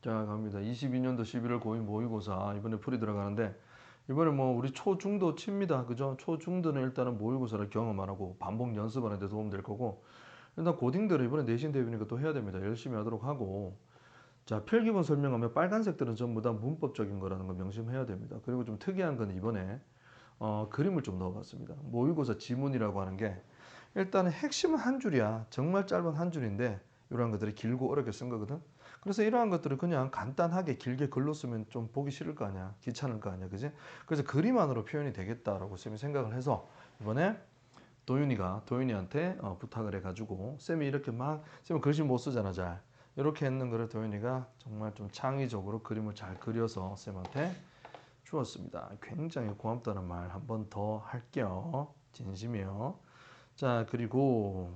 자, 갑니다. 22년도 11월 고2 모의고사 이번에 풀이 들어가는데 이번에 뭐 우리 초중도 칩니다. 그죠? 초중도는 일단은 모의고사를 경험 안 하고 반복 연습하는 데 도움 될 거고 일단 고딩들은 이번에 내신 대비니까 또 해야 됩니다. 열심히 하도록 하고 자, 필기본 설명하면 빨간색들은 전부 다 문법적인 거라는 거 명심해야 됩니다. 그리고 좀 특이한 건 이번에 그림을 좀 넣어봤습니다. 모의고사 지문이라고 하는 게 일단은 핵심은 한 줄이야. 정말 짧은 한 줄인데 이러한 것들이 길고 어렵게 쓴 거거든. 그래서 이러한 것들을 그냥 간단하게 길게 글로 쓰면 좀 보기 싫을 거 아니야. 귀찮을 거 아니야. 그지? 그래서 그림 안으로 표현이 되겠다라고 쌤이 생각을 해서 이번에 도윤이한테 부탁을 해가지고 쌤이 이렇게 막 쌤은 글씨 못 쓰잖아 잘. 이렇게 했는 거를 도윤이가 정말 좀 창의적으로 그림을 잘 그려서 쌤한테 주었습니다. 굉장히 고맙다는 말 한 번 더 할게요. 진심이요. 자, 그리고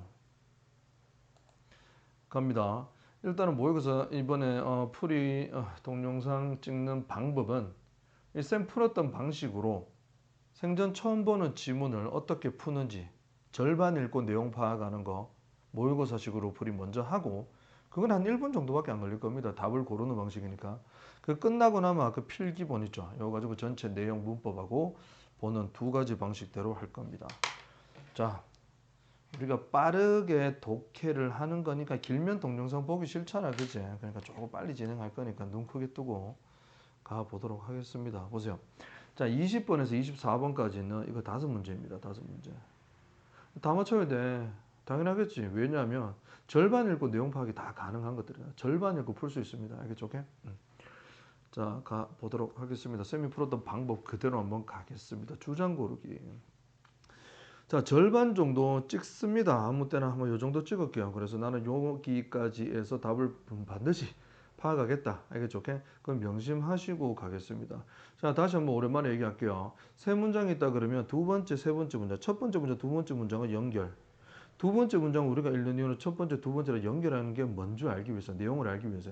갑니다. 일단은 모의고사 이번에 풀이 동영상 찍는 방법은 쌤 풀었던 방식으로 생전 처음 보는 지문을 어떻게 푸는지 절반 읽고 내용 파악하는 거 모의고사식으로 풀이 먼저 하고 그건 한 1분 정도밖에 안 걸릴 겁니다. 답을 고르는 방식이니까. 그 끝나고 나면 그 필기본 있죠. 이거 가지고 전체 내용 문법하고 보는 두 가지 방식대로 할 겁니다. 자, 우리가 빠르게 독해를 하는 거니까 길면 동영상 보기 싫잖아. 그지? 그러니까 조금 빨리 진행할 거니까 눈 크게 뜨고 가보도록 하겠습니다. 보세요. 자, 20번에서 24번까지는 이거 다섯 문제입니다. 다섯 문제. 다 맞춰야 돼. 당연하겠지. 왜냐하면 절반 읽고 내용 파악이 다 가능한 것들이야. 절반 읽고 풀 수 있습니다. 알겠죠? 오케이? 자, 가 보도록 하겠습니다. 쌤이 풀었던 방법 그대로 한번 가겠습니다. 주장 고르기. 자, 절반 정도 찍습니다. 아무 때나 한번 요 정도 찍을게요. 그래서 나는 여기까지 해서 답을 반드시 파악하겠다. 알겠죠? 오케이? 그럼 명심하시고 가겠습니다. 자, 다시 한번 오랜만에 얘기할게요. 세 문장이 있다 그러면 두 번째, 세 번째 문장, 첫 번째 문장, 두 번째 문장은 연결. 두 번째 문장 우리가 읽는 이유는 첫 번째, 두 번째를 연결하는 게 뭔지 알기 위해서, 내용을 알기 위해서.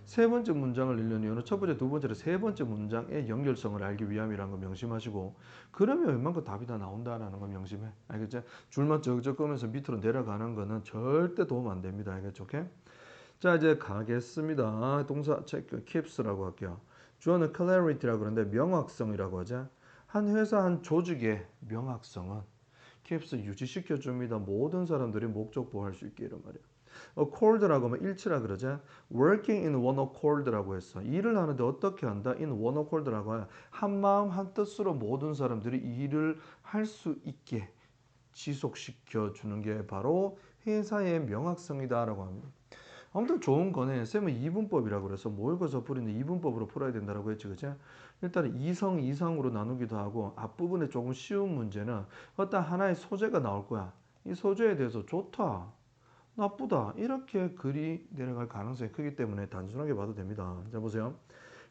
세 번째 문장을 읽는 이유는 첫 번째, 두 번째를 세 번째 문장의 연결성을 알기 위함이라는 거 명심하시고 그러면 웬만큼 답이 다 나온다는 거 명심해. 알겠죠? 줄만 적적 끄면서 밑으로 내려가는 거는 절대 도움 안 됩니다. 알겠죠? 오케이? 자, 이제 가겠습니다. 동사 체크, keeps라고 할게요. 주어는 clarity라고 그러는데 명확성이라고 하죠. 한 회사, 한 조직의 명확성은 keeps 유지시켜 줍니다. 모든 사람들이 목적보 할 수 있게 이런 말이야. accord라고 하면 일치라 그러죠. working in one accord라고 했어. 일을 하는데 어떻게 한다? in one accord라고 해요. 한 마음 한 뜻으로 모든 사람들이 일을 할 수 있게 지속시켜 주는 게 바로 회사의 명확성이다라고 합니다. 아무튼 좋은 거네. 쌤은 이분법이라고 그래서 모의고사 풀이는 이분법으로 풀어야 된다고 했지, 그치? 일단 이성 이상으로 나누기도 하고 앞부분에 조금 쉬운 문제는 어떤 하나의 소재가 나올 거야. 이 소재에 대해서 좋다, 나쁘다 이렇게 글이 내려갈 가능성이 크기 때문에 단순하게 봐도 됩니다. 자, 보세요.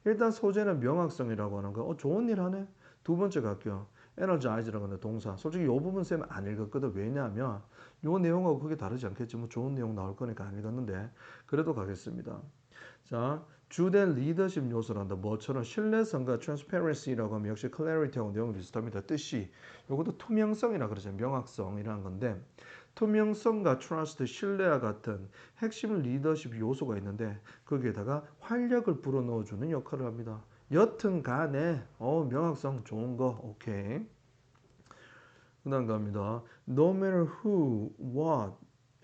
일단 소재는 명확성이라고 하는 거. 좋은 일 하네. 두 번째 갈게요. energize라고 하는 동사. 솔직히 이 부분 쌤 안 읽었거든. 왜냐하면 이 내용하고 크게 다르지 않겠지. 뭐 좋은 내용 나올 거니까 안 읽었는데 그래도 가겠습니다. 자, 주된 리더십 요소란다. 뭐처럼 신뢰성과 transparency라고 하면 역시 clarity하고 내용이 비슷합니다. 뜻이 이것도 투명성이라 그러죠. 명확성이라는 건데 투명성과 trust, 신뢰와 같은 핵심 리더십 요소가 있는데 거기에다가 활력을 불어넣어주는 역할을 합니다. 여튼 간에 명확성 좋은 거 오케이. 그 다음 갑니다. No matter who, what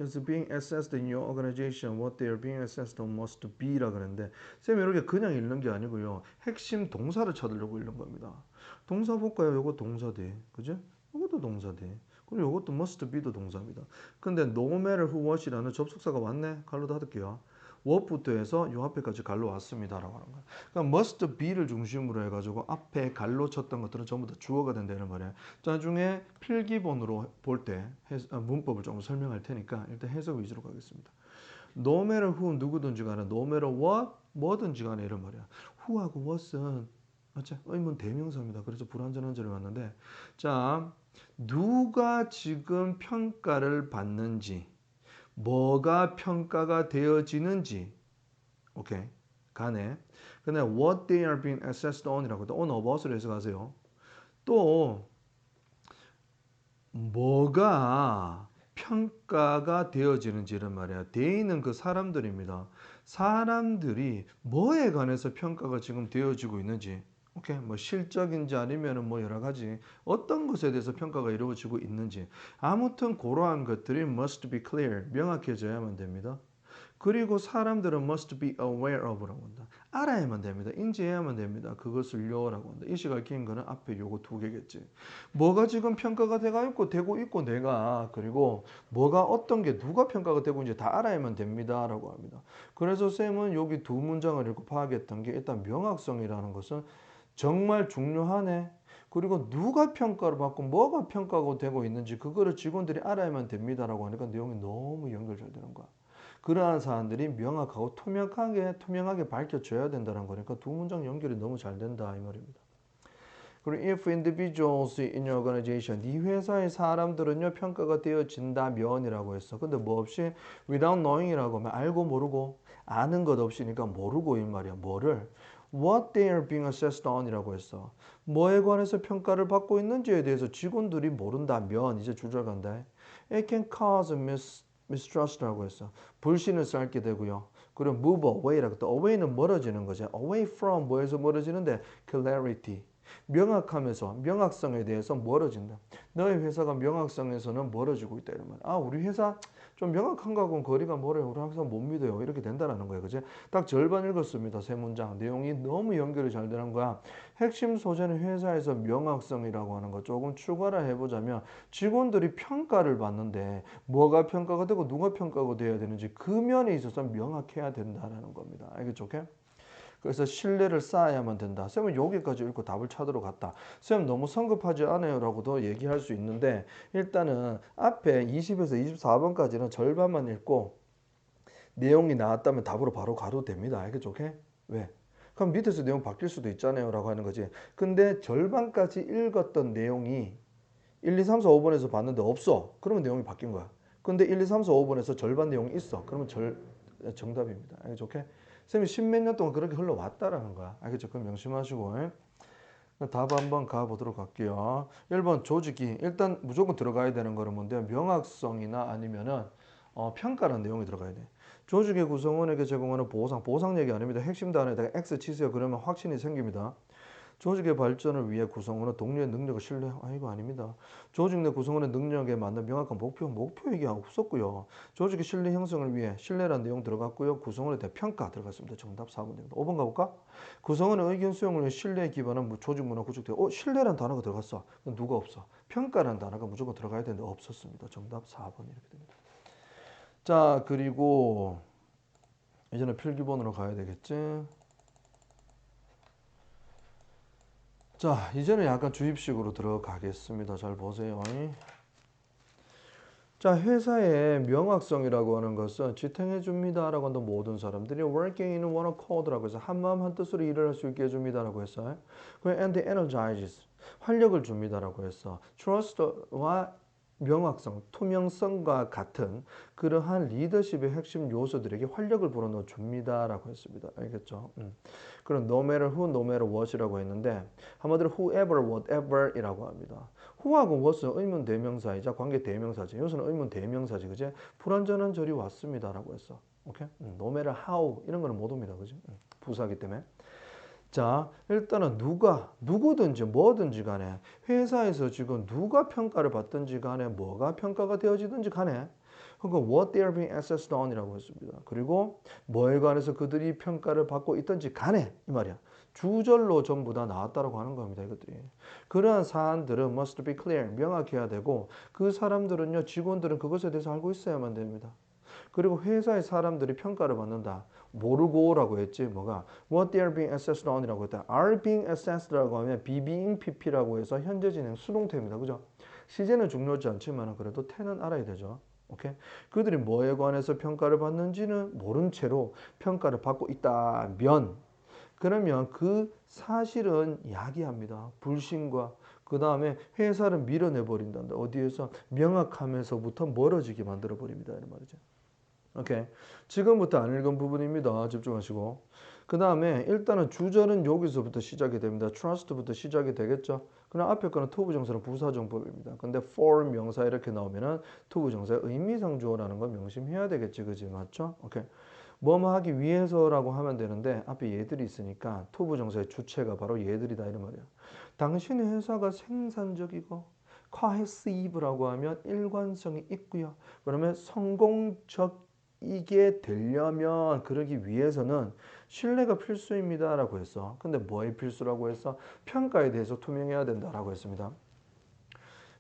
is being assessed in your organization, what they are being assessed on must be라 그랬는데 쌤이 이렇게 그냥 읽는 게 아니고요. 핵심 동사를 찾으려고 읽는 겁니다. 동사 볼까요? 요거 동사대. 그죠? 요것도 동사대. 그리고 요것도 must be도 동사입니다. 근데 no matter who, what이라는 접속사가 왔네. 갈로 닫을게요. what부터 해서 요 앞에까지 갈로 왔습니다라고 하는 거야. 그러니까 must be를 중심으로 해가지고 앞에 갈로 쳤던 것들은 전부 다 주어가 된다는 말이야. 나중에 필기본으로 볼 때 문법을 조금 설명할 테니까 일단 해석 위주로 가겠습니다. No matter who 누구든지 간에 no matter what 뭐든지 간에 이런 말이야. who하고 what은 맞지? 의문 대명사입니다. 그래서 불완전한 절을 왔는데 자 누가 지금 평가를 받는지 뭐가 평가가 되어지는지 오케이 간에 근데 what they are being assessed on이라고 on about으로 해석하세요. 또 뭐가 평가가 되어지는지 이런 말이야. 대인은 그 사람들입니다. 사람들이 뭐에 관해서 평가가 지금 되어지고 있는지, 오케이, 뭐 실적인지 아니면은 뭐 여러 가지 어떤 것에 대해서 평가가 이루어지고 있는지, 아무튼 그러한 것들이 must be clear, 명확해져야만 됩니다. 그리고 사람들은 must be aware of라고 한다. 알아야만 됩니다. 인지해야만 됩니다. 그것을요라고 한다. 이 시가 긴 거는 앞에 요거 두 개겠지. 뭐가 지금 평가가 되고 있고 내가 그리고 뭐가 어떤 게 누가 평가가 되고 있는지 다 알아야만 됩니다라고 합니다. 그래서 쌤은 여기 두 문장을 읽고 파악했던 게 일단 명확성이라는 것은 정말 중요하네. 그리고 누가 평가를 받고 뭐가 평가가 되고 있는지 그거를 직원들이 알아야만 됩니다라고 하니까 내용이 너무 연결 잘 되는 거야. 그러한 사안들이 명확하고 투명하게 밝혀져야 된다는 거니까 두 문장 연결이 너무 잘 된다 이 말입니다. 그리고 if individuals in your organization, 네 회사의 사람들은요 평가가 되어진다면이라고 했어. 근데 뭐 없이 without knowing이라고 하면 알고 모르고 아는 것 없이니까 모르고 이 말이야. 뭐를? What they are being assessed on이라고 했어. 뭐에 관해서 평가를 받고 있는지에 대해서 직원들이 모른다면 이제 주절 간다. It can cause mistrust라고 했어. 불신을 쌓게 되고요. 그리고 move away라고 또 away는 멀어지는 거죠. away from 뭐에서 멀어지는데 clarity. 명확하면서 명확성에 대해서 멀어진다. 너의 회사가 명확성에서는 멀어지고 있다 이런 말. 아 우리 회사 좀 명확한 거하고는 거리가 멀어요. 우리 항상 못 믿어요. 이렇게 된다는 거예요. 그죠? 딱 절반 읽었습니다. 세 문장. 내용이 너무 연결이 잘 되는 거야. 핵심 소재는 회사에서 명확성이라고 하는 거 조금 추가를 해보자면 직원들이 평가를 받는데 뭐가 평가가 되고 누가 평가가 돼야 되는지 그 면에 있어서 명확해야 된다는 겁니다. 알겠죠? 오케이? 그래서 신뢰를 쌓아야만 된다. 쌤은 여기까지 읽고 답을 찾으러 갔다. 쌤 너무 성급하지 않아요 라고도 얘기할 수 있는데 일단은 앞에 20에서 24번까지는 절반만 읽고 내용이 나왔다면 답으로 바로 가도 됩니다. 알겠죠? 오케이? 왜? 그럼 밑에서 내용 바뀔 수도 있잖아요 라고 하는 거지. 근데 절반까지 읽었던 내용이 1, 2, 3, 4, 5번에서 봤는데 없어. 그러면 내용이 바뀐 거야. 근데 1, 2, 3, 4, 5번에서 절반 내용이 있어. 그러면 정답입니다. 알겠죠? 오케이? 쌤이 십몇 년 동안 그렇게 흘러왔다라는 거야. 알겠죠? 그럼 명심하시고. 답 한번 가보도록 할게요. 1번 조직이 일단 무조건 들어가야 되는 거는 뭔데 명확성이나 아니면은 평가라는 내용이 들어가야 돼. 조직의 구성원에게 제공하는 보상 얘기 아닙니다. 핵심 단어에다가 X 치세요. 그러면 확신이 생깁니다. 조직의 발전을 위해 구성원은 동료의 능력을 신뢰, 이거 아닙니다. 조직 내 구성원의 능력에 맞는 명확한 목표 얘기 없었고요. 조직의 신뢰 형성을 위해 신뢰라는 내용 들어갔고요. 구성원에 대한 평가 들어갔습니다. 정답 4번 됩니다. 5번 가볼까? 구성원의 의견 수용을 위해 신뢰에 기반한 조직 문화 구축되어 신뢰라는 단어가 들어갔어. 누가 없어? 평가라는 단어가 무조건 들어가야 되는데 없었습니다. 정답 4번 이렇게 됩니다. 자, 그리고 이제는 필기본으로 가야 되겠지? 자, 이제는 약간 주입식으로 들어가겠습니다. 잘 보세요. 자, 회사의 명확성이라고 하는 것은 지탱해 줍니다라고 한다. 모든 사람들이 working in one accord라고 해서 한마음 한뜻으로 일을 할 수 있게 해줍니다라고 했어요. and energizes 활력을 줍니다라고 했어. trust와 명확성, 투명성과 같은 그러한 리더십의 핵심 요소들에게 활력을 불어넣어 줍니다라고 했습니다. 알겠죠? 그럼 no matter who, no matter what이라고 했는데 한마디로 whoever, whatever이라고 합니다. who하고 what은 의문 대명사이자 관계 대명사지. 여기서는 의문 대명사지, 그지? 불완전한 절이 왔습니다라고 했어. 오케이? no matter how 이런 거는 못 옵니다, 그지? 부사기 때문에. 자, 일단은 누구든지 뭐든지 간에 회사에서 지금 누가 평가를 받든지 간에 뭐가 평가가 되어지든지 간에 그러니까 what they are being assessed on이라고 했습니다. 그리고 뭐에 관해서 그들이 평가를 받고 있든지 간에 이 말이야. 주절로 전부 다 나왔다라고 하는 겁니다. 이것들이. 그러한 사안들은 must be clear, 명확해야 되고 그 사람들은요, 직원들은 그것에 대해서 알고 있어야만 됩니다. 그리고 회사의 사람들이 평가를 받는다. 모르고라고 했지. 뭐가? What they are being assessed on이라고 했다. are being assessed라고 하면 be being pp라고 해서 현재 진행 수동태입니다. 그죠? 시제는 중요하지 않지만 그래도 태는 알아야 되죠. 오케이? 그들이 뭐에 관해서 평가를 받는지는 모른 채로 평가를 받고 있다면 그러면 그 사실은 야기합니다. 불신과 그 다음에 회사를 밀어내버린다. 어디에서? 명확하면서부터 멀어지게 만들어버립니다. 이런 말이죠. 오케이. 지금부터 안 읽은 부분입니다. 집중하시고. 그 다음에 일단은 주절은 여기서부터 시작이 됩니다. trust부터 시작이 되겠죠. 그럼 앞에 거는 to 부정사는 부사정법입니다. 근데 for 명사 이렇게 나오면은 to 부정사의 의미상 주어라는 걸 명심해야 되겠지, 그지? 맞죠? 오케이. 뭐뭐 하기 위해서라고 하면 되는데 앞에 얘들이 있으니까 to 부정사의 주체가 바로 얘들이다 이런 말이야. 당신의 회사가 생산적이고 cohesive라고 하면 일관성이 있고요. 그러면 성공적이게 되려면 그러기 위해서는 신뢰가 필수입니다라고 했어. 근데 뭐에 필수라고 했어? 평가에 대해서 투명해야 된다라고 했습니다.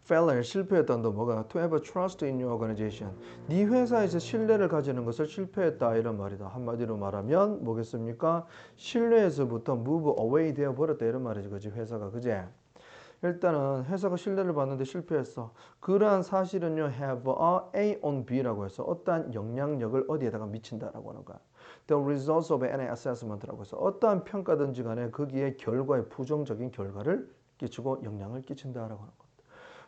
failure 실패했다는 뭐가 to have a trust in your organization 네 회사에서 신뢰를 가지는 것을 실패했다 이런 말이다. 한마디로 말하면 뭐겠습니까? 신뢰에서부터 move away 되어 버렸다 이런 말이지, 그지? 회사가, 그지? 일단은 회사가 신뢰를 받는데 실패했어. 그러한 사실은요, have a on B라고 해서 어떠한 영향력을 어디에다가 미친다라고 하는 거야. The results of any assessment라고 해서 어떠한 평가든지 간에 거기에 결과에 부정적인 결과를 끼치고 영향을 끼친다라고 하는 거야.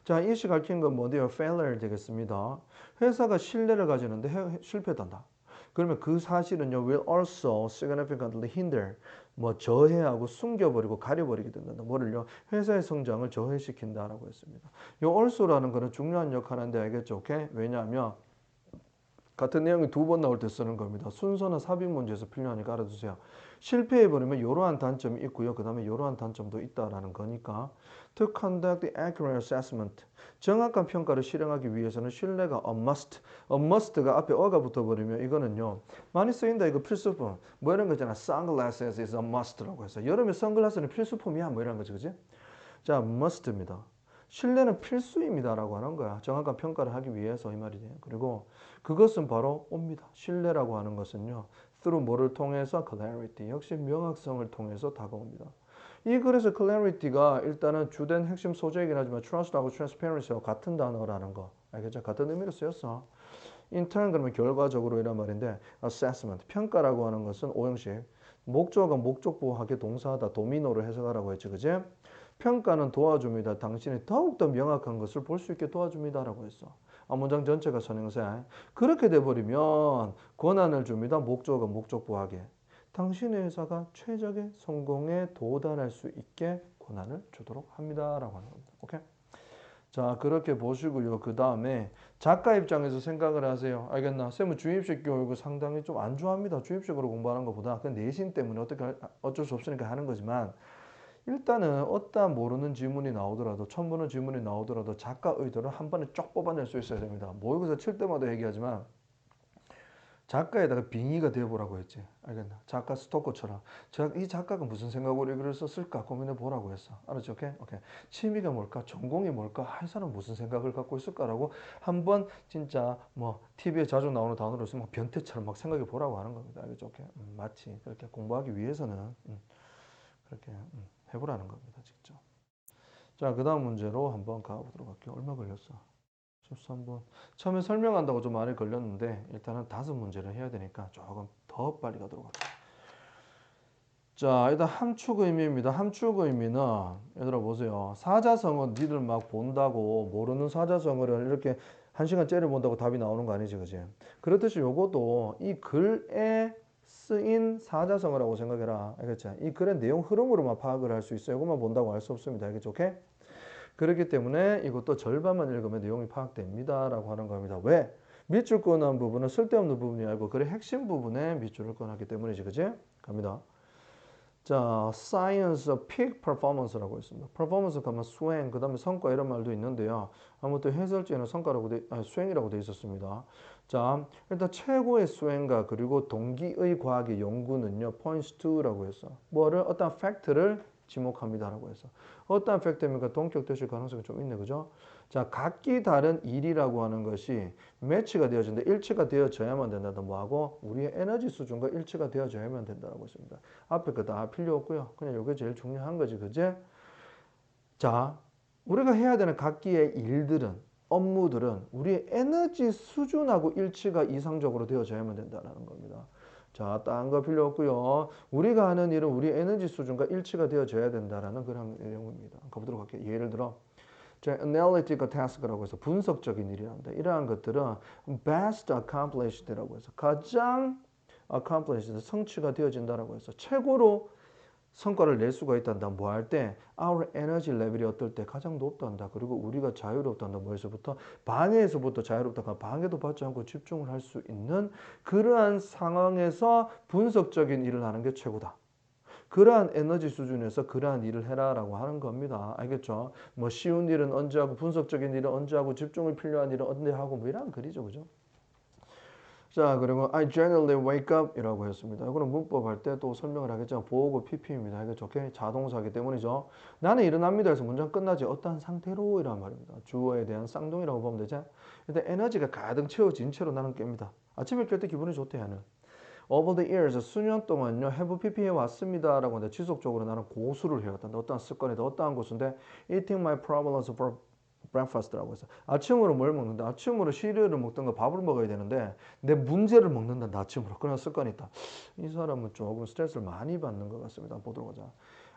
자, 이시 가르치는 건 뭐예요? failure 되겠습니다. 회사가 신뢰를 가지는데 실패한다. 그러면 그 사실은요, will also significantly hinder, 저해하고 숨겨버리고 가려버리게 된다. 뭐를요? 회사의 성장을 저해시킨다라고 했습니다. 이 also라는 거는 중요한 역할을 하는데 알겠죠? 오케이? 왜냐하면 같은 내용이 두 번 나올 때 쓰는 겁니다. 순서나 삽입 문제에서 필요하니까 알아두세요. 실패해버리면 이러한 단점이 있고요. 그 다음에 이러한 단점도 있다라는 거니까. To conduct the accurate assessment. 정확한 평가를 실행하기 위해서는 신뢰가 a must. a must가 앞에 어가 붙어버리면 이거는요. 많이 쓰인다. 이거 필수품. 뭐 이런 거 있잖아. Sunglasses is a must라고 해서. 여름에 선글라스는 필수품이야. 뭐 이런 거지. 그지? 자, must입니다. 신뢰는 필수입니다라고 하는 거야. 정확한 평가를 하기 위해서 이 말이에요. 그리고 그것은 바로 옵니다. 신뢰라고 하는 것은요. through 뭐를 통해서 clarity. 역시 명확성을 통해서 다가옵니다. 이 글에서 clarity가 일단은 주된 핵심 소재이긴 하지만 trust하고 transparency와 같은 단어라는 거. 알겠죠? 같은 의미로 쓰였어. intern 그러면 결과적으로 이란 말인데 assessment 평가라고 하는 것은 오형식 목적어가 목적보호하게 동사하다 도미노를 해석하라고 했지, 그지? 평가는 도와줍니다. 당신이 더욱더 명확한 것을 볼 수 있게 도와줍니다라고 했어. 문장 전체가 선행사. 그렇게 돼버리면 권한을 줍니다. 목적어가 목적보호하게. 당신의 회사가 최적의 성공에 도달할 수 있게 권한을 주도록 합니다라고 하는 겁니다. 오케이? 자, 그렇게 보시고요. 그 다음에 작가 입장에서 생각을 하세요. 알겠나? 쌤은 주입식 교육을 상당히 좀 안 좋아합니다. 주입식으로 공부하는 것보다. 그 내신 때문에 어쩔 수 없으니까 하는 거지만 일단은 어떠한 모르는 지문이 나오더라도 처음 보는 지문이 나오더라도 작가 의도를 한 번에 쫙 뽑아낼 수 있어야 됩니다. 모의고사 칠 때마다 얘기하지만 작가에다가 빙의가 되어보라고 했지. 알겠나? 작가 스토커처럼. 이 작가가 무슨 생각으로 이 글을 썼을까 고민해 보라고 했어. 알았죠? 오케이? 오케이. 취미가 뭘까? 전공이 뭘까? 할 사람 무슨 생각을 갖고 있을까라고 한번 진짜 TV에 자주 나오는 단어로 쓰면 변태처럼 막 생각해 보라고 하는 겁니다. 알겠죠? 오케이? 마치 그렇게 공부하기 위해서는 그렇게 해보라는 겁니다. 직접. 자, 그 다음 문제로 한번 가보도록 할게요. 얼마 걸렸어? 13분. 처음에 설명한다고 좀 많이 걸렸는데 일단은 5문제를 해야 되니까 조금 더 빨리 가도록 할게요. 자, 일단 함축 의미입니다. 함축 의미는 얘들아 보세요. 사자성어 니들 막 본다고 모르는 사자성어를 이렇게 1시간 째려본다고 답이 나오는 거 아니지, 그지? 그렇듯이 요것도 이 글에 쓰인 사자성어라고 생각해라. 알겠지? 이 글의 내용 흐름으로만 파악을 할 수 있어요. 이것만 본다고 알 수 없습니다. 알겠죠? 오케이? 그렇기 때문에 이것도 절반만 읽으면 내용이 파악됩니다. 라고 하는 겁니다. 왜? 밑줄 꺼놓은 부분은 쓸데없는 부분이 아니고 글의 핵심 부분에 밑줄을 꺼놨기 때문이지. 그지? 갑니다. 자, science of peak performance라고 있습니다. performance 가면 수행, 그 다음에 성과 이런 말도 있는데요. 아무튼 해설지에는 수행이라고 되어 있었습니다. 자, 일단 최고의 수행가 그리고 동기의 과학의 연구는요. points to라고 했어. 뭐를 어떤 팩트를 지목합니다라고 해서 어떠한 팩트입니까? 동격되실 가능성이 좀 있네, 그죠? 자, 각기 다른 일이라고 하는 것이 매치가 되어진다, 일치가 되어져야만 된다. 뭐하고 우리의 에너지 수준과 일치가 되어져야만 된다고 했습니다. 앞에 거 다 필요 없고요. 그냥 이게 제일 중요한 거지, 그제? 자, 우리가 해야 되는 각기의 일들은 업무들은 우리의 에너지 수준하고 일치가 이상적으로 되어져야만 된다는 겁니다. 자, 딴 거 필요 없고요. 우리가 하는 일은 우리 에너지 수준과 일치가 되어져야 된다는 그런 내용입니다. 가보도록 할게요. 예를 들어 자, analytical task라고 해서 분석적인 일이란다. 이러한 것들은 best accomplished라고 해서 가장 accomplished, 성취가 되어진다라고 했어. 최고로 성과를 낼 수가 있단다. 뭐 할 때? Our energy level이 어떨 때? 가장 높단다. 그리고 우리가 자유롭단다. 뭐에서부터? 방해에서부터 자유롭다가 방해도 받지 않고 집중을 할 수 있는 그러한 상황에서 분석적인 일을 하는 게 최고다. 그러한 에너지 수준에서 그러한 일을 해라라고 하는 겁니다. 알겠죠? 뭐 쉬운 일은 언제 하고 분석적인 일은 언제 하고 집중을 필요한 일은 언제 하고 뭐 이런 글이죠. 그죠? 자, 그리고 I generally wake up 이라고 했습니다. 이거는 문법 할 때 또 설명을 하겠지만 보고 PP입니다. 이게 좋게 자동사이기 때문이죠. 나는 일어납니다. 해서 문장 끝나지. 어떠한 상태로 이란 말입니다. 주어에 대한 쌍둥이라고 보면 되죠. 일단 에너지가 가득 채워진 채로 나는 깹니다. 아침에 깰 때 기분이 좋대 하는. Over the years, 수년 동안요, have PP해 왔습니다. 라고 하는데 지속적으로 나는 고수를 해왔다. 어떠한 습관이다. 어떠한 고수인데 eating my problems for breakfast라고 해서 아침으로 뭘 먹는다? 아침으로 시리얼을 먹던가 밥을 먹어야 되는데 내 문제를 먹는다. 아침으로. 그런 습관이 있다. 이 사람은 조금 스트레스를 많이 받는 것 같습니다. 보도록 하자.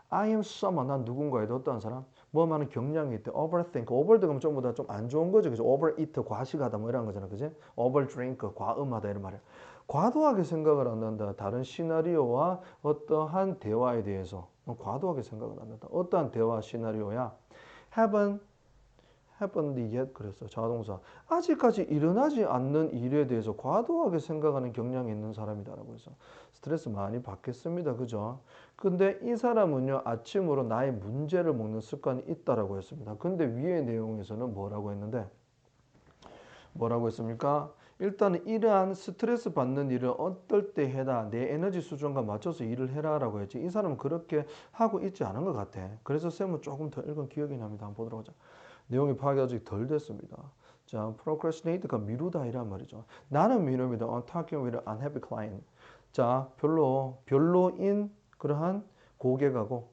I am someone. 난 누군가에 어떠한 사람? 뭐 많은 경량이 있대. overthink. overthink은 전부 다 좀 안 좋은 거죠. 그죠? overeat. 과식하다. 뭐 이런 거잖아. 그지? overdrink. 과음하다. 이런 말이야. 과도하게 생각을 안 한다. 다른 시나리오와 어떠한 대화에 대해서 과도하게 생각을 안 한다. 어떠한 대화 시나리오야? happened yet 그랬어. 자동사. 아직까지 일어나지 않는 일에 대해서 과도하게 생각하는 경향이 있는 사람이다라고 해서 스트레스 많이 받겠습니다. 그죠? 근데 이 사람은요, 아침으로 나의 문제를 먹는 습관이 있다라고 했습니다. 근데 위의 내용에서는 뭐라고 했는데, 뭐라고 했습니까? 일단은 이러한 스트레스 받는 일을 어떨 때 해라. 내 에너지 수준과 맞춰서 일을 해라라고 했지. 이 사람은 그렇게 하고 있지 않은 것 같아. 그래서 쌤은 조금 더 읽은 기억이 납니다. 한번 보도록 하자. 내용이 파악이 아직 덜 됐습니다. 자, procrastinate가 미루다 이란 말이죠. 나는 미룹니다. On talking with an unhappy client. 자, 별로인 그러한 고객하고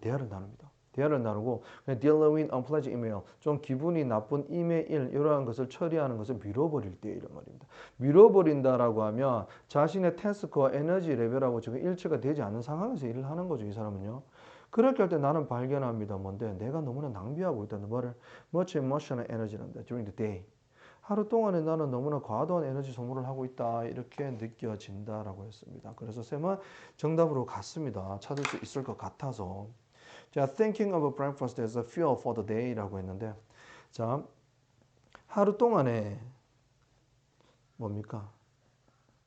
대화를 나눕니다. 대화를 나누고 dealing with unpleasant email, 좀 기분이 나쁜 이메일 이러한 것을 처리하는 것을 미뤄버릴 때 이런 말입니다. 미뤄버린다라고 하면 자신의 태스크와 에너지 레벨하고 지금 일치가 되지 않는 상황에서 일을 하는 거죠. 이 사람은요. 그렇게 할 때 나는 발견합니다. 뭔데? 내가 너무나 낭비하고 있다는 말을 much emotional energy란다. during the day. 하루 동안에 나는 너무나 과도한 에너지 소모를 하고 있다. 이렇게 느껴진다라고 했습니다. 그래서 쌤은 정답으로 갔습니다. 찾을 수 있을 것 같아서. 자, thinking of breakfast as a fuel for the day라고 했는데, 자, 하루 동안에 뭡니까?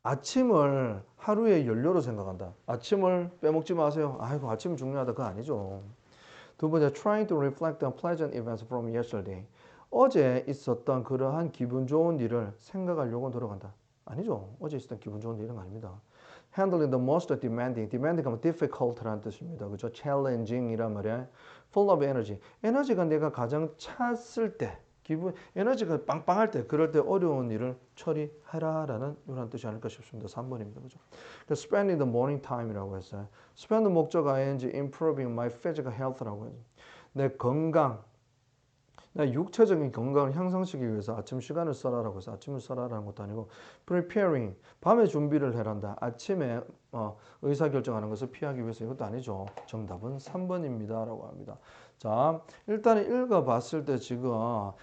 아침을 하루의 연료로 생각한다. 아침을 빼먹지 마세요. 아이고, 아침 중요하다. 그거 아니죠. 두 번째, trying to reflect on pleasant events from yesterday. 어제 있었던 그러한 기분 좋은 일을 생각하려고 들어간다. 아니죠. 어제 있었던 기분 좋은 일은 아닙니다. handling the most demanding. demanding 하면 difficult라는 뜻입니다. 그죠? challenging 이란 말이야. full of energy. 에너지가 내가 가장 찼을 때, 에너지가 빵빵할 때, 그럴 때 어려운 일을 처리하라라는 이런 뜻이 아닐까 싶습니다. 3번입니다. 그죠? spending the morning time이라고 했어요. spend 목적 ing, improving my physical health라고 해요. 내 건강, 내 육체적인 건강을 향상시키기 위해서 아침 시간을 써라라고 해서 아침을 써라라는 것도 아니고 preparing, 밤에 준비를 해란다. 아침에 의사결정하는 것을 피하기 위해서 이것도 아니죠. 정답은 3번입니다. 라고 합니다. 자, 일단 읽어봤을 때 지금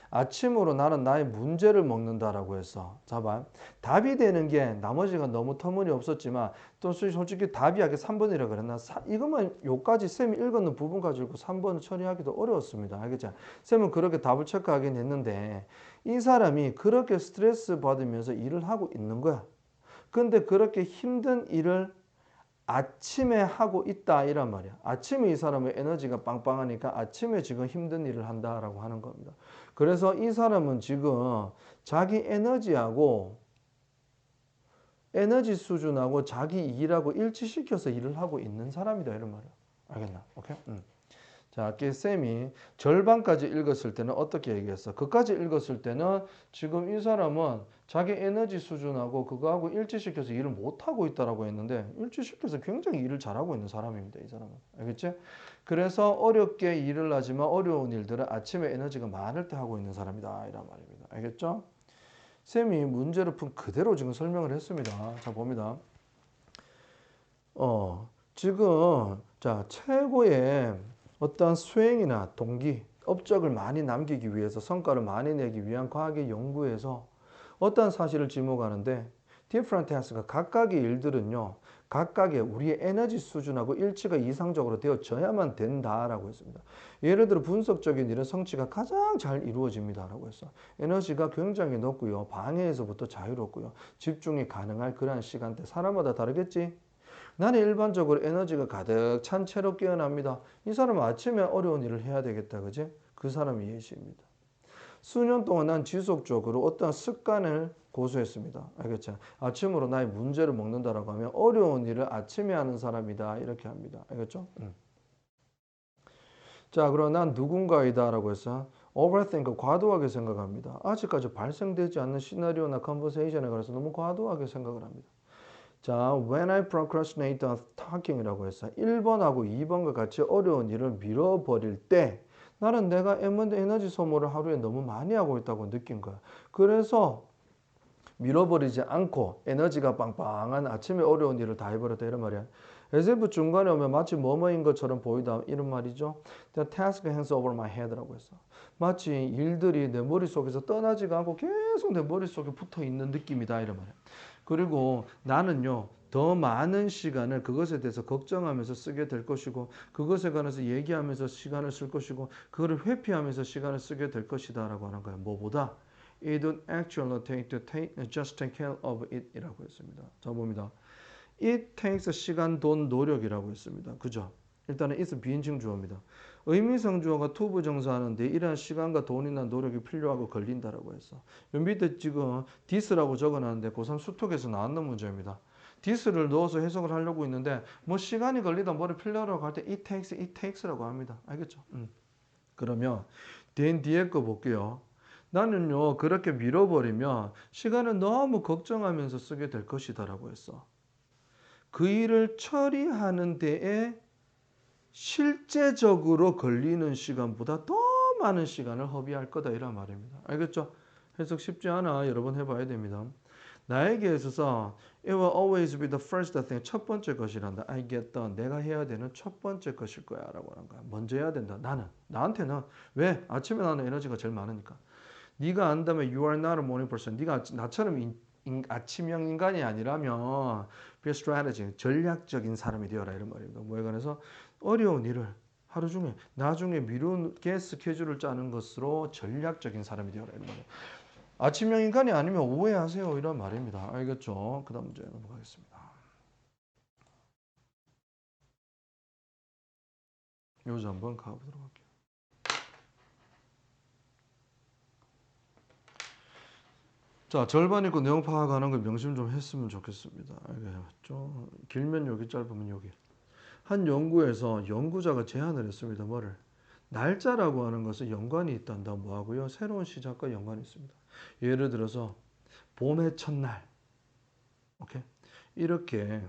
아침으로 나는 나의 문제를 먹는다라고 해서 자, 봐. 답이 되는 게 나머지가 너무 터무니없었지만 또 솔직히 답이 아까 3번이라 그랬나? 이것만 요까지 쌤이 읽었는 부분 가지고 3번을 처리하기도 어려웠습니다. 알겠죠? 쌤은 그렇게 답을 체크하긴 했는데 이 사람이 그렇게 스트레스 받으면서 일을 하고 있는 거야. 근데 그렇게 힘든 일을 아침에 하고 있다 이란 말이야. 아침에 이 사람의 에너지가 빵빵하니까 아침에 지금 힘든 일을 한다라고 하는 겁니다. 그래서 이 사람은 지금 자기 에너지하고 에너지 수준하고 자기 일하고 일치시켜서 일을 하고 있는 사람이다 이런 말이야. 알겠나? 오케이? 자, 아까 쌤이 절반까지 읽었을 때는 어떻게 얘기했어? 그까지 읽었을 때는 지금 이 사람은 자기 에너지 수준하고 그거하고 일치시켜서 일을 못하고 있다라고 했는데 일치시켜서 굉장히 일을 잘하고 있는 사람입니다. 이 사람은. 알겠지? 그래서 어렵게 일을 하지만 어려운 일들은 아침에 에너지가 많을 때 하고 있는 사람이다. 이란 말입니다. 알겠죠? 쌤이 문제를 푼 그대로 지금 설명을 했습니다. 자, 봅니다. 지금 자, 최고의 어떠한 수행이나 동기, 업적을 많이 남기기 위해서 성과를 많이 내기 위한 과학의 연구에서 어떠한 사실을 지목하는데 different task가 각각의 일들은요. 각각의 우리의 에너지 수준하고 일치가 이상적으로 되어져야만 된다라고 했습니다. 예를 들어 분석적인 일은 성취가 가장 잘 이루어집니다라고 했어. 에너지가 굉장히 높고요. 방해에서부터 자유롭고요. 집중이 가능할 그러한 시간대 사람마다 다르겠지? 나는 일반적으로 에너지가 가득 찬 채로 깨어납니다. 이 사람은 아침에 어려운 일을 해야 되겠다. 그지? 그 사람이 예시입니다. 수년 동안 난 지속적으로 어떤 습관을 고수했습니다. 알겠죠? 아침으로 나의 문제를 먹는다라고 하면 어려운 일을 아침에 하는 사람이다. 이렇게 합니다. 알겠죠? 자, 그럼 난 누군가이다라고 해서 overthink, 과도하게 생각합니다. 아직까지 발생되지 않는 시나리오나 컨버세이션에 관해서 너무 과도하게 생각을 합니다. 자, when I procrastinate on talking이라고 해서 1번하고 2번과 같이 어려운 일을 미뤄버릴 때 나는 내가 에너지 소모를 하루에 너무 많이 하고 있다고 느낀 거야. 그래서 밀어버리지 않고 에너지가 빵빵한 아침에 어려운 일을 다 해버렸다 이런 말이야. as if 중간에 오면 마치 뭐뭐인 것처럼 보이다 이런 말이죠. The task hangs over my head라고 했어. 마치 일들이 내 머릿속에서 떠나지가 않고 계속 내 머릿속에 붙어있는 느낌이다 이런 말이야. 그리고 나는요. 더 많은 시간을 그것에 대해서 걱정하면서 쓰게 될 것이고 그것에 관해서 얘기하면서 시간을 쓸 것이고 그거를 회피하면서 시간을 쓰게 될 것이다 라고 하는 거야. 뭐보다? It don't actually just take care of it 이라고 했습니다. 자 봅니다. It takes 시간, 돈, 노력이라고 했습니다. 그죠? 일단은 it's 비인칭 주어입니다. 의미상 주어가 to 부정사하는데 이러한 시간과 돈이나 노력이 필요하고 걸린다라고 했어. 요 밑에 지금 this라고 적어놨는데 고3 수톡에서 나왔는 문제입니다. this를 넣어서 해석을 하려고 있는데 뭐 시간이 걸리다 뭐를 필요하라고 할 때 it takes라고 합니다. 알겠죠? 그러면 then 뒤에 거 볼게요. 나는요 그렇게 밀어버리면 시간을 너무 걱정하면서 쓰게 될 것이다 라고 했어. 그 일을 처리하는 데에 실제적으로 걸리는 시간보다 더 많은 시간을 허비할 거다 이란 말입니다. 알겠죠? 해석 쉽지 않아. 여러 번 해봐야 됩니다. 나에게 있어서 it will always be the first thing. 첫 번째 것이란다. I get done. 내가 해야 되는 첫 번째 것일 거야 라고 하는 거야. 먼저 해야 된다. 나는. 나한테는. 왜? 아침에 나는 에너지가 제일 많으니까. 네가 안다면 you are not a morning person. 네가 나처럼 아침형 인간이 아니라면 be a strategy. 전략적인 사람이 되어라 이런 말입니다. 뭐에 관해서 어려운 일을 하루 중에 나중에 미루게 스케줄을 짜는 것으로 전략적인 사람이 되어라 이런 말이에요. 아침형 인간이 아니면 오해하세요 이런 말입니다. 알겠죠? 그 다음 문제 넘어가겠습니다. 요지 한번 가보도록 할게요. 자, 절반 읽고 내용 파악하는 거 명심 좀 했으면 좋겠습니다. 알겠죠? 길면 여기, 짧으면 여기. 한 연구에서 연구자가 제안을 했습니다. 뭐를? 날짜라고 하는 것은 연관이 있단다. 뭐하고요? 새로운 시작과 연관이 있습니다. 예를 들어서 봄의 첫날. 오케이? 이렇게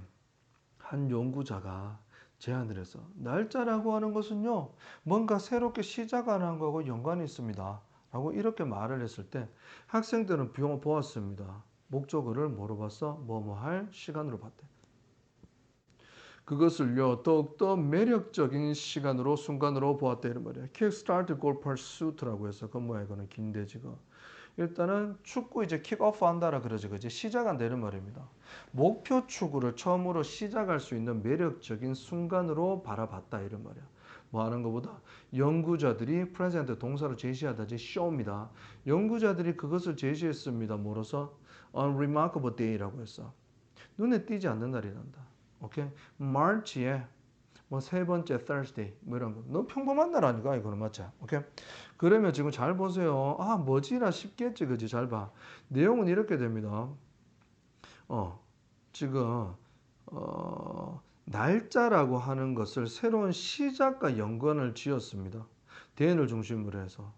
한 연구자가 제안을 해서 날짜라고 하는 것은요. 뭔가 새롭게 시작하는 거하고 연관이 있습니다. 라고 이렇게 말을 했을 때 학생들은 비용을 보았습니다. 목적어를 뭐로 봤어? 뭐뭐 할 시간으로 봤대. 그것을요 더욱더 매력적인 시간으로 순간으로 보았다 이런 말이야. Kickstart Goal Pursuit라고 해서 그 뭐야 이거는 긴데 지금 일단은 축구 이제 킥오프 한다라 그러지 그지 시작한다 이런 말입니다. 목표 축구를 처음으로 시작할 수 있는 매력적인 순간으로 바라봤다 이런 말이야. 뭐 하는 것보다 연구자들이 present 동사로 제시하다지 show입니다. 연구자들이 그것을 제시했습니다. 뭐로서 unremarkable day라고 했어. 눈에 띄지 않는 날이란다. 오케이? 마르치에 뭐 세 번째 Thursday 뭐 이런 거. 너무 평범한 날 아닌가 이거는 맞지? 오케이? 그러면 지금 잘 보세요. 아 뭐지라 싶겠지 그지? 잘 봐. 내용은 이렇게 됩니다. 지금 날짜라고 하는 것을 새로운 시작과 연관을 지었습니다. 대인을 중심으로 해서.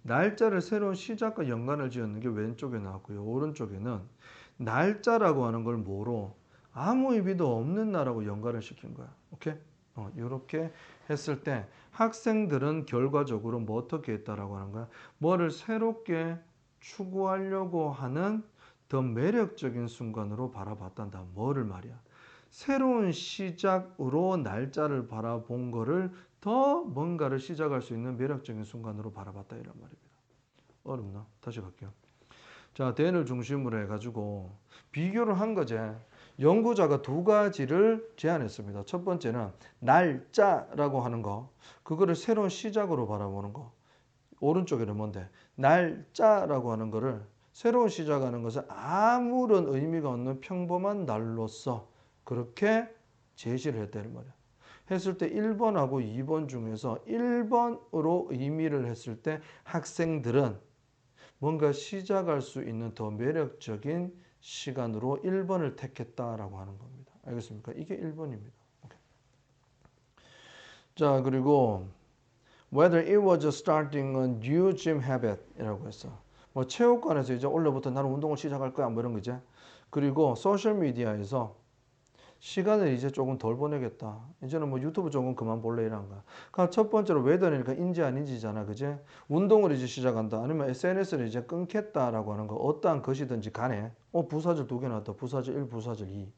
날짜를 새로운 시작과 연관을 지었는 게 왼쪽에 나왔고요. 오른쪽에는 날짜라고 하는 걸 뭐로 아무 의미도 없는 날하고 연관을 시킨 거야. 오케이? 이렇게 했을 때 학생들은 결과적으로 뭐 어떻게 했다라고 하는 거야? 뭐를 새롭게 추구하려고 하는 더 매력적인 순간으로 바라봤단다. 뭐를 말이야? 새로운 시작으로 날짜를 바라본 거를 더 뭔가를 시작할 수 있는 매력적인 순간으로 바라봤다 이란 말입니다. 어렵나? 다시 갈게요. 자, then을 중심으로 해가지고 비교를 한 거지. 연구자가 두 가지를 제안했습니다. 첫 번째는 날짜라고 하는 거, 그거를 새로운 시작으로 바라보는 거. 오른쪽에는 뭔데? 날짜라고 하는 거를 새로운 시작하는 것은 아무런 의미가 없는 평범한 날로서 그렇게 제시를 했다는 말이야. 했을 때 1번하고 2번 중에서 1번으로 의미를 했을 때 학생들은 뭔가 시작할 수 있는 더 매력적인 시간으로 1번을 택했다라고 하는 겁니다. 알겠습니까? 이게 1번입니다. 자, 그리고 whether it was starting a new gym habit 이라고 했어. 뭐 체육관에서 이제 원래부터 나는 운동을 시작할 거야 뭐 이런 거지. 그리고 소셜 미디어에서 시간을 이제 조금 덜 보내겠다. 이제는 뭐 유튜브 조금 그만 볼래 이런 거야. 그러니까 첫 번째로 whether니까 인지 아닌지잖아. 그지? 운동을 이제 시작한다. 아니면 SNS를 이제 끊겠다라고 하는 거. 어떠한 것이든지 간에 부사절 두 개 나왔다. 부사절 1, 부사절 2.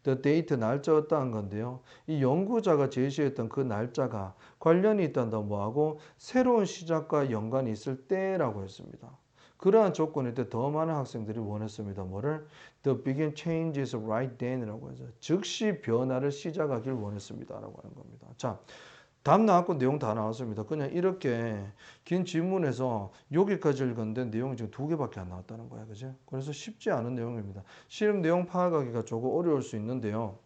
The date 날짜 어떠한 건데요. 이 연구자가 제시했던 그 날짜가 관련이 있단다 뭐하고 새로운 시작과 연관이 있을 때라고 했습니다. 그러한 조건일 때 더 많은 학생들이 원했습니다. 뭐를? The begin changes right then이라고 해서 즉시 변화를 시작하길 원했습니다. 라고 하는 겁니다. 자, 답 나왔고 내용 다 나왔습니다. 그냥 이렇게 긴 질문에서 여기까지 읽었는데 내용이 지금 2개밖에 안 나왔다는 거야. 그죠? 그래서 쉽지 않은 내용입니다. 실험 내용 파악하기가 조금 어려울 수 있는데요.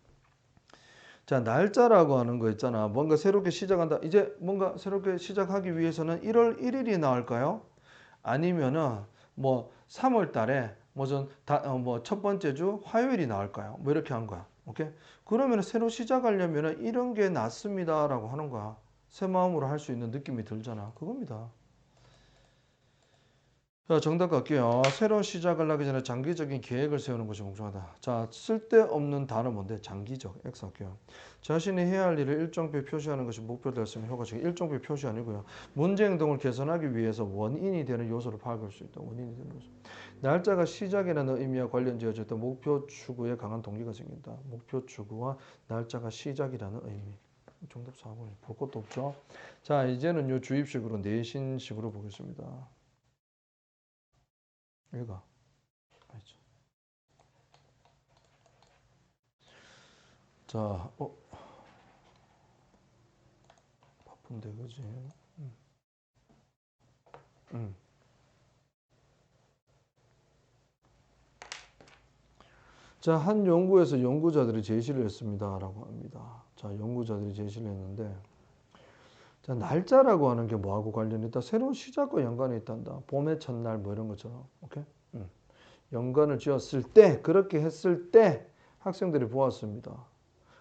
자, 날짜라고 하는 거 있잖아. 뭔가 새롭게 시작한다. 이제 뭔가 새롭게 시작하기 위해서는 1월 1일이 나올까요? 아니면은 뭐 3월 달에 무슨 뭐 첫 번째 주 화요일이 나올까요? 뭐 이렇게 한 거야. 오케이? 그러면 새로 시작하려면은 이런 게 낫습니다라고 하는 거야. 새 마음으로 할 수 있는 느낌이 들잖아. 그겁니다. 자, 정답 갈게요. 새로운 시작을 하기 전에 장기적인 계획을 세우는 것이 공정하다. 자, 쓸데없는 단어 뭔데? 장기적. X 할게요. 자신이 해야 할 일을 일정표에 표시하는 것이 목표되었으면 효과적인 일정표 표시 아니고요. 문제 행동을 개선하기 위해서 원인이 되는 요소를 파악할 수 있다. 원인이 되는 요소. 날짜가 시작이라는 의미와 관련지어질 때 목표 추구에 강한 동기가 생긴다. 목표 추구와 날짜가 시작이라는 의미. 정답 4번. 볼 것도 없죠. 자, 이제는 요 주입식으로 내신식으로 보겠습니다. 읽어. 알죠. 자, 바쁜데, 그지? 음. 자, 한 연구에서 연구자들이 제시를 했습니다. 라고 합니다. 자, 연구자들이 제시를 했는데, 자, 날짜라고 하는 게 뭐하고 관련이 있다? 새로운 시작과 연관이 있단다. 봄의 첫날 뭐 이런 것처럼. 오케이? 연관을 지었을 때, 그렇게 했을 때 학생들이 보았습니다.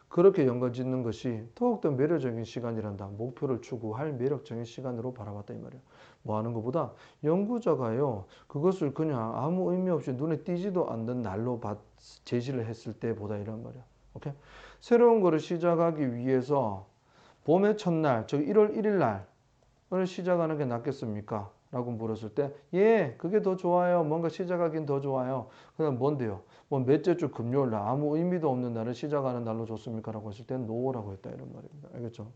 그렇게 연관 짓는 것이 더욱더 매력적인 시간이란다. 목표를 추구할 매력적인 시간으로 바라봤다 이 말이야. 뭐 하는 것보다 연구자가요. 그것을 그냥 아무 의미 없이 눈에 띄지도 않는 날로 제시를 했을 때보다 이런 말이야. 오케이? 새로운 거를 시작하기 위해서 봄의 첫날, 즉 1월 1일 날을 시작하는 게 낫겠습니까? 라고 물었을 때, 예, 그게 더 좋아요. 뭔가 시작하긴 더 좋아요. 그다음 뭔데요? 뭐 몇째 주 금요일 날 아무 의미도 없는 날을 시작하는 날로 좋습니까? 라고 했을 땐 노라고 했다 이런 말입니다. 알겠죠?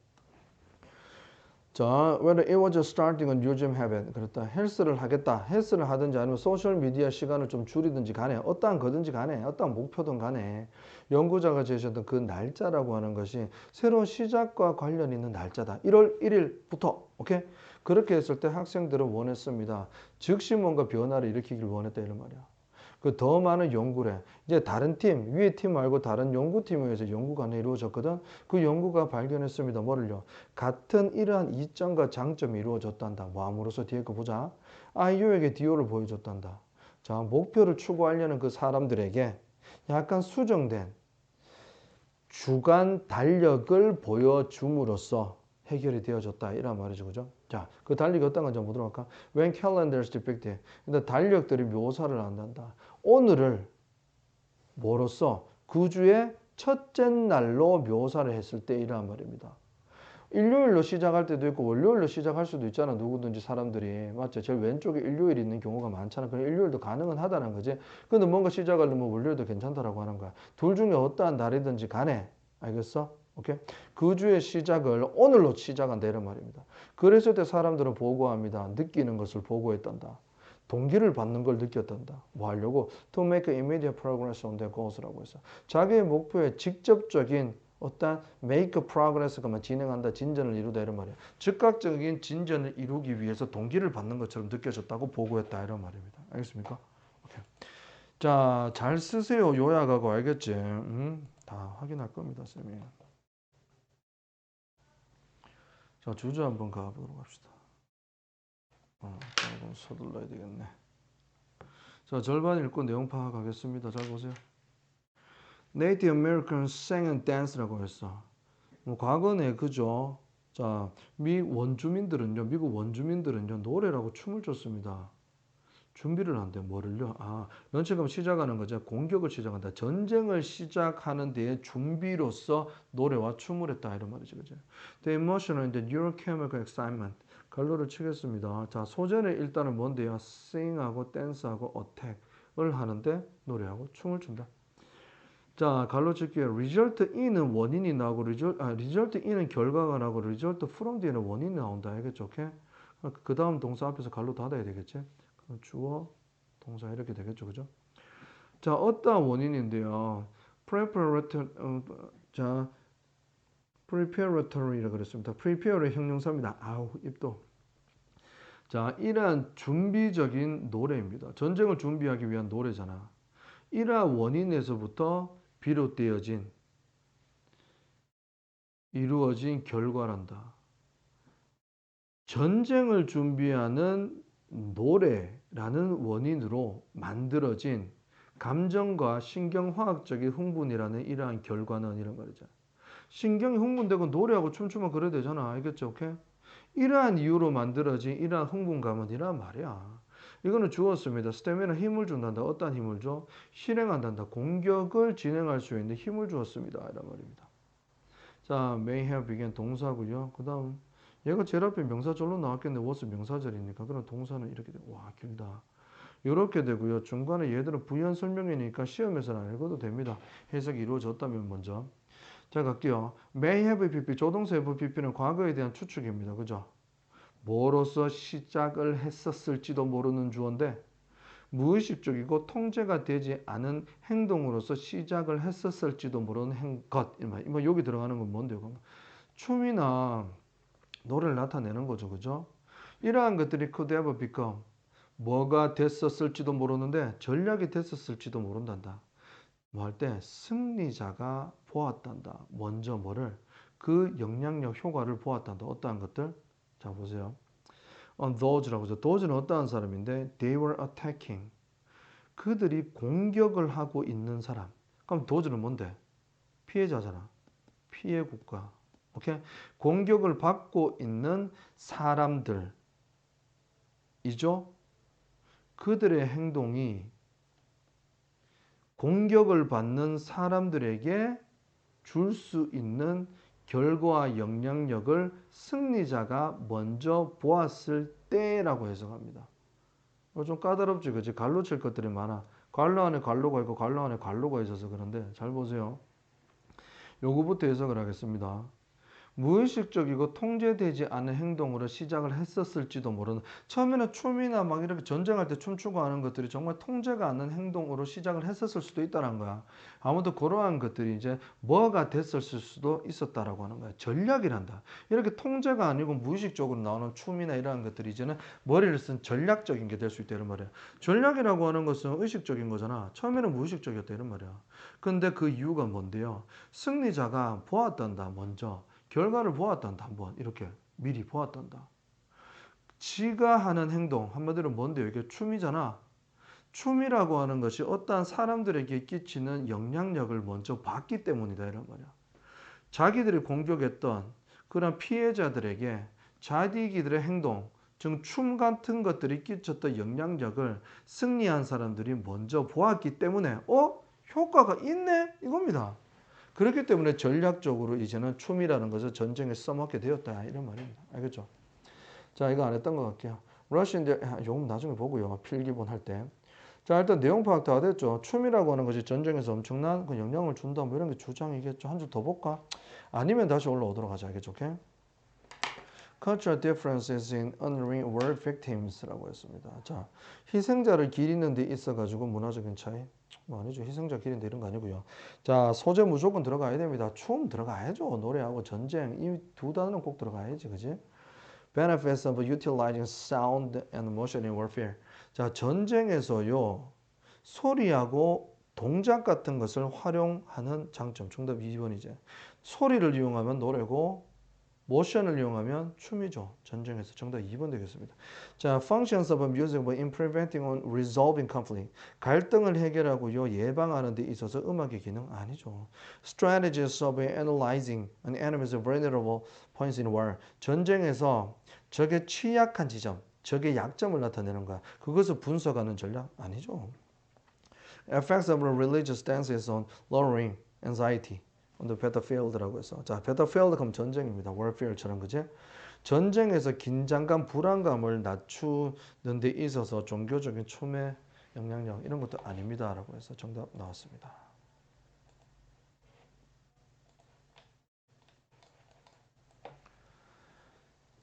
자, whether it was starting a new gym habit. 그렇다. 헬스를 하겠다. 헬스를 하든지 아니면 소셜 미디어 시간을 좀 줄이든지 간에 어떠한 거든지 간에 어떠한 목표든 간에 연구자가 제시했던 그 날짜라고 하는 것이 새로운 시작과 관련 있는 날짜다. 1월 1일부터. 오케이? 그렇게 했을 때 학생들은 원했습니다. 즉시 뭔가 변화를 일으키길 원했다 이런 말이야. 그 더 많은 연구를 해. 이제 다른 팀, 위에 팀 말고 다른 연구팀에 의해서 연구가 이루어졌거든. 그 연구가 발견했습니다. 뭐를요? 같은 이러한 이점과 장점이 이루어졌단다. 뭐 함으로써 뒤에 거 보자. 아이유에게 디오를 보여줬단다. 자, 목표를 추구하려는 그 사람들에게 약간 수정된 주간 달력을 보여줌으로써 해결이 되어졌다. 이란 말이죠. 그죠? 자, 그 달력이 어떤 건지 한번 보도록 할까? When calendars depict. 근데 달력들이 묘사를 한단다. 오늘을 뭐로써 그 주의 첫째 날로 묘사를 했을 때 이란 말입니다. 일요일로 시작할 때도 있고 월요일로 시작할 수도 있잖아. 누구든지 사람들이. 맞죠? 제일 왼쪽에 일요일이 있는 경우가 많잖아. 그럼 일요일도 가능은 하다는 거지. 근데 뭔가 시작하려면 월요일도 괜찮다라고 하는 거야. 둘 중에 어떠한 날이든지 간에. 알겠어? 오케이? 그 주의 시작을 오늘로 시작한다 이런 말입니다. 그랬을 때 사람들은 보고합니다. 느끼는 것을 보고했단다. 동기를 받는 걸 느꼈단다. 뭐 하려고? To make immediate progress on their goals라고 해서 자기의 목표에 직접적인 어떤 make progress가 진행한다, 진전을 이루다 이런 말이야. 즉각적인 진전을 이루기 위해서 동기를 받는 것처럼 느껴졌다고 보고했다 이런 말입니다. 알겠습니까? 오케이. 자, 잘 쓰세요. 요약하고 알겠지? 다 확인할 겁니다, 쌤이. 자, 주제 한번 가보도록 합시다. 조금 서둘러야 되겠네. 자, 절반 읽고 내용 파악하겠습니다. 잘 보세요. Native Americans sang and dance라고 했어. 뭐 과거네, 그죠? 자, 미국 원주민들은요, 노래라고 춤을 췄습니다. 준비를 한대. 뭐를요? 연체금 시작하는 거죠. 공격을 시작한다. 전쟁을 시작하는 데에 준비로서 노래와 춤을 했다. 이런 말이죠. 그죠? The emotional and the neurochemical excitement. 갈로를 치겠습니다. 자, 소재는 일단은 뭔데요? sing하고 dance하고 attack을 하는데 노래하고 춤을 춘다. 자, 갈로 칠게요. result in은 원인이 나오고 result in은 결과가 나오고 result from 뒤에는 원인이 나온다. 알겠죠? 오케이? 그 다음 동사 앞에서 갈로 닫아야 되겠지? 그럼 주어, 동사 이렇게 되겠죠. 그죠? 자, 어떠한 원인인데요. preparatory라 그랬습니다. prepare의 형용사입니다. 입도. 자, 이러한 준비적인 노래입니다. 전쟁을 준비하기 위한 노래잖아. 이러한 원인에서부터 비롯되어진 이루어진 결과란다. 전쟁을 준비하는 노래라는 원인으로 만들어진 감정과 신경화학적인 흥분이라는 이러한 결과는 이런 말이죠. 신경이 흥분되고 노래하고 춤추면 그래야 되잖아. 알겠죠? 오케이? 이러한 이유로 만들어진 이러한 흥분감은 이란 말이야. 이거는 주었습니다. 스태미나 힘을 준단다. 어떤 힘을 줘? 실행한단다. 공격을 진행할 수 있는 힘을 주었습니다. 이란 말입니다. 자, may have began 동사고요. 그 다음 얘가 제일 앞에 명사절로 나왔겠네. was 명사절이니까. 그럼 동사는 이렇게 돼. 와, 길다. 이렇게 되고요. 중간에 얘들은 부연 설명이니까 시험에서는 안 읽어도 됩니다. 해석이 이루어졌다면 먼저. 자, 갈게요. may have pp, 조동사 have pp는 과거에 대한 추측입니다. 그죠? 뭐로서 시작을 했었을지도 모르는 주어인데 무의식적이고 통제가 되지 않은 행동으로서 시작을 했었을지도 모르는 것. 여기 들어가는 건 뭔데요? 춤이나 노래를 나타내는 거죠. 그죠? 이러한 것들이 could have become 뭐가 됐었을지도 모르는데 전략이 됐었을지도 모른단다. 뭐 할 때 승리자가 보았단다. 먼저 뭐를? 그 영향력 효과를 보았단다. 어떠한 것들? 자, 보세요. on those라고 하죠. those는 어떠한 사람인데 they were attacking. 그들이 공격을 하고 있는 사람. 그럼 those는 뭔데? 피해자잖아. 피해 국가. 오케이? 공격을 받고 있는 사람들이죠. 그들의 행동이 공격을 받는 사람들에게 줄 수 있는 결과와 영향력을 승리자가 먼저 보았을 때라고 해석합니다. 좀 까다롭지, 그치? 갈로 칠 것들이 많아. 갈로 안에 갈로가 있고 갈로 안에 갈로가 있어서 그런데 잘 보세요. 요거부터 해석을 하겠습니다. 무의식적이고 통제되지 않은 행동으로 시작을 했었을지도 모르는, 처음에는 춤이나 막 이렇게 전쟁할 때 춤추고 하는 것들이 정말 통제가 않는 행동으로 시작을 했었을 수도 있다는 거야. 아무튼 그러한 것들이 이제 뭐가 됐었을 수도 있었다라고 하는 거야. 전략이란다. 이렇게 통제가 아니고 무의식적으로 나오는 춤이나 이러한 것들이 이제는 머리를 쓴 전략적인 게 될 수 있다 이런 말이야. 전략이라고 하는 것은 의식적인 거잖아. 처음에는 무의식적이었다 이런 말이야. 근데 그 이유가 뭔데요? 승리자가 보았단다. 먼저 결과를 보았단다. 한번 이렇게 미리 보았단다. 지가 하는 행동 한마디로 뭔데요? 이게 춤이잖아. 춤이라고 하는 것이 어떠한 사람들에게 끼치는 영향력을 먼저 봤기 때문이다 이런 말이야. 자기들이 공격했던 그런 피해자들에게 자기들의 행동, 즉 춤 같은 것들이 끼쳤던 영향력을 승리한 사람들이 먼저 보았기 때문에 효과가 있네? 이겁니다. 그렇기 때문에 전략적으로 이제는 춤이라는 것을 전쟁에 써먹게 되었다 이런 말입니다. 알겠죠? 자, 이거 안 했던 것 같게요. 러시아인데 요금 나중에 보고요. 필기본 할 때. 자, 일단 내용 파악 다 됐죠. 춤이라고 하는 것이 전쟁에서 엄청난 그 영향을 준다 뭐 이런 게 주장이겠죠. 한 줄 더 볼까? 아니면 다시 올라오도록 하자. 알겠죠? 오케이? Cultural differences in honoring war victims라고 했습니다. 자, 희생자를 기리는 데 있어가지고 문화적인 차이? 뭐 아니죠. 희생자 기리는 데 이런 거 아니고요. 자, 소재 무조건 들어가야 됩니다. 춤 들어가야죠. 노래하고 전쟁 이 두 단어는 꼭 들어가야지, 그지? Benefits of utilizing sound and motion in warfare. 자, 전쟁에서요. 소리하고 동작 같은 것을 활용하는 장점. 정답 2번이죠. 소리를 이용하면 노래고 모션을 이용하면 춤이죠. 전쟁에서. 정답 2번 되겠습니다. 자, functions of music in preventing or resolving conflict. 갈등을 해결하고요. 예방하는 데 있어서 음악의 기능 아니죠. Strategies of analyzing an enemy's vulnerable points in war. 전쟁에서 적의 취약한 지점, 적의 약점을 나타내는 거야. 그것을 분석하는 전략 아니죠. Effects of religious stances on lowering anxiety. on the battlefield라고 해서. 자, battlefield 그럼 전쟁입니다. warfare처럼, 그지? 전쟁에서 긴장감, 불안감을 낮추는 데 있어서 종교적인 춤의 영향력 이런 것도 아닙니다라고 해서 정답 나왔습니다.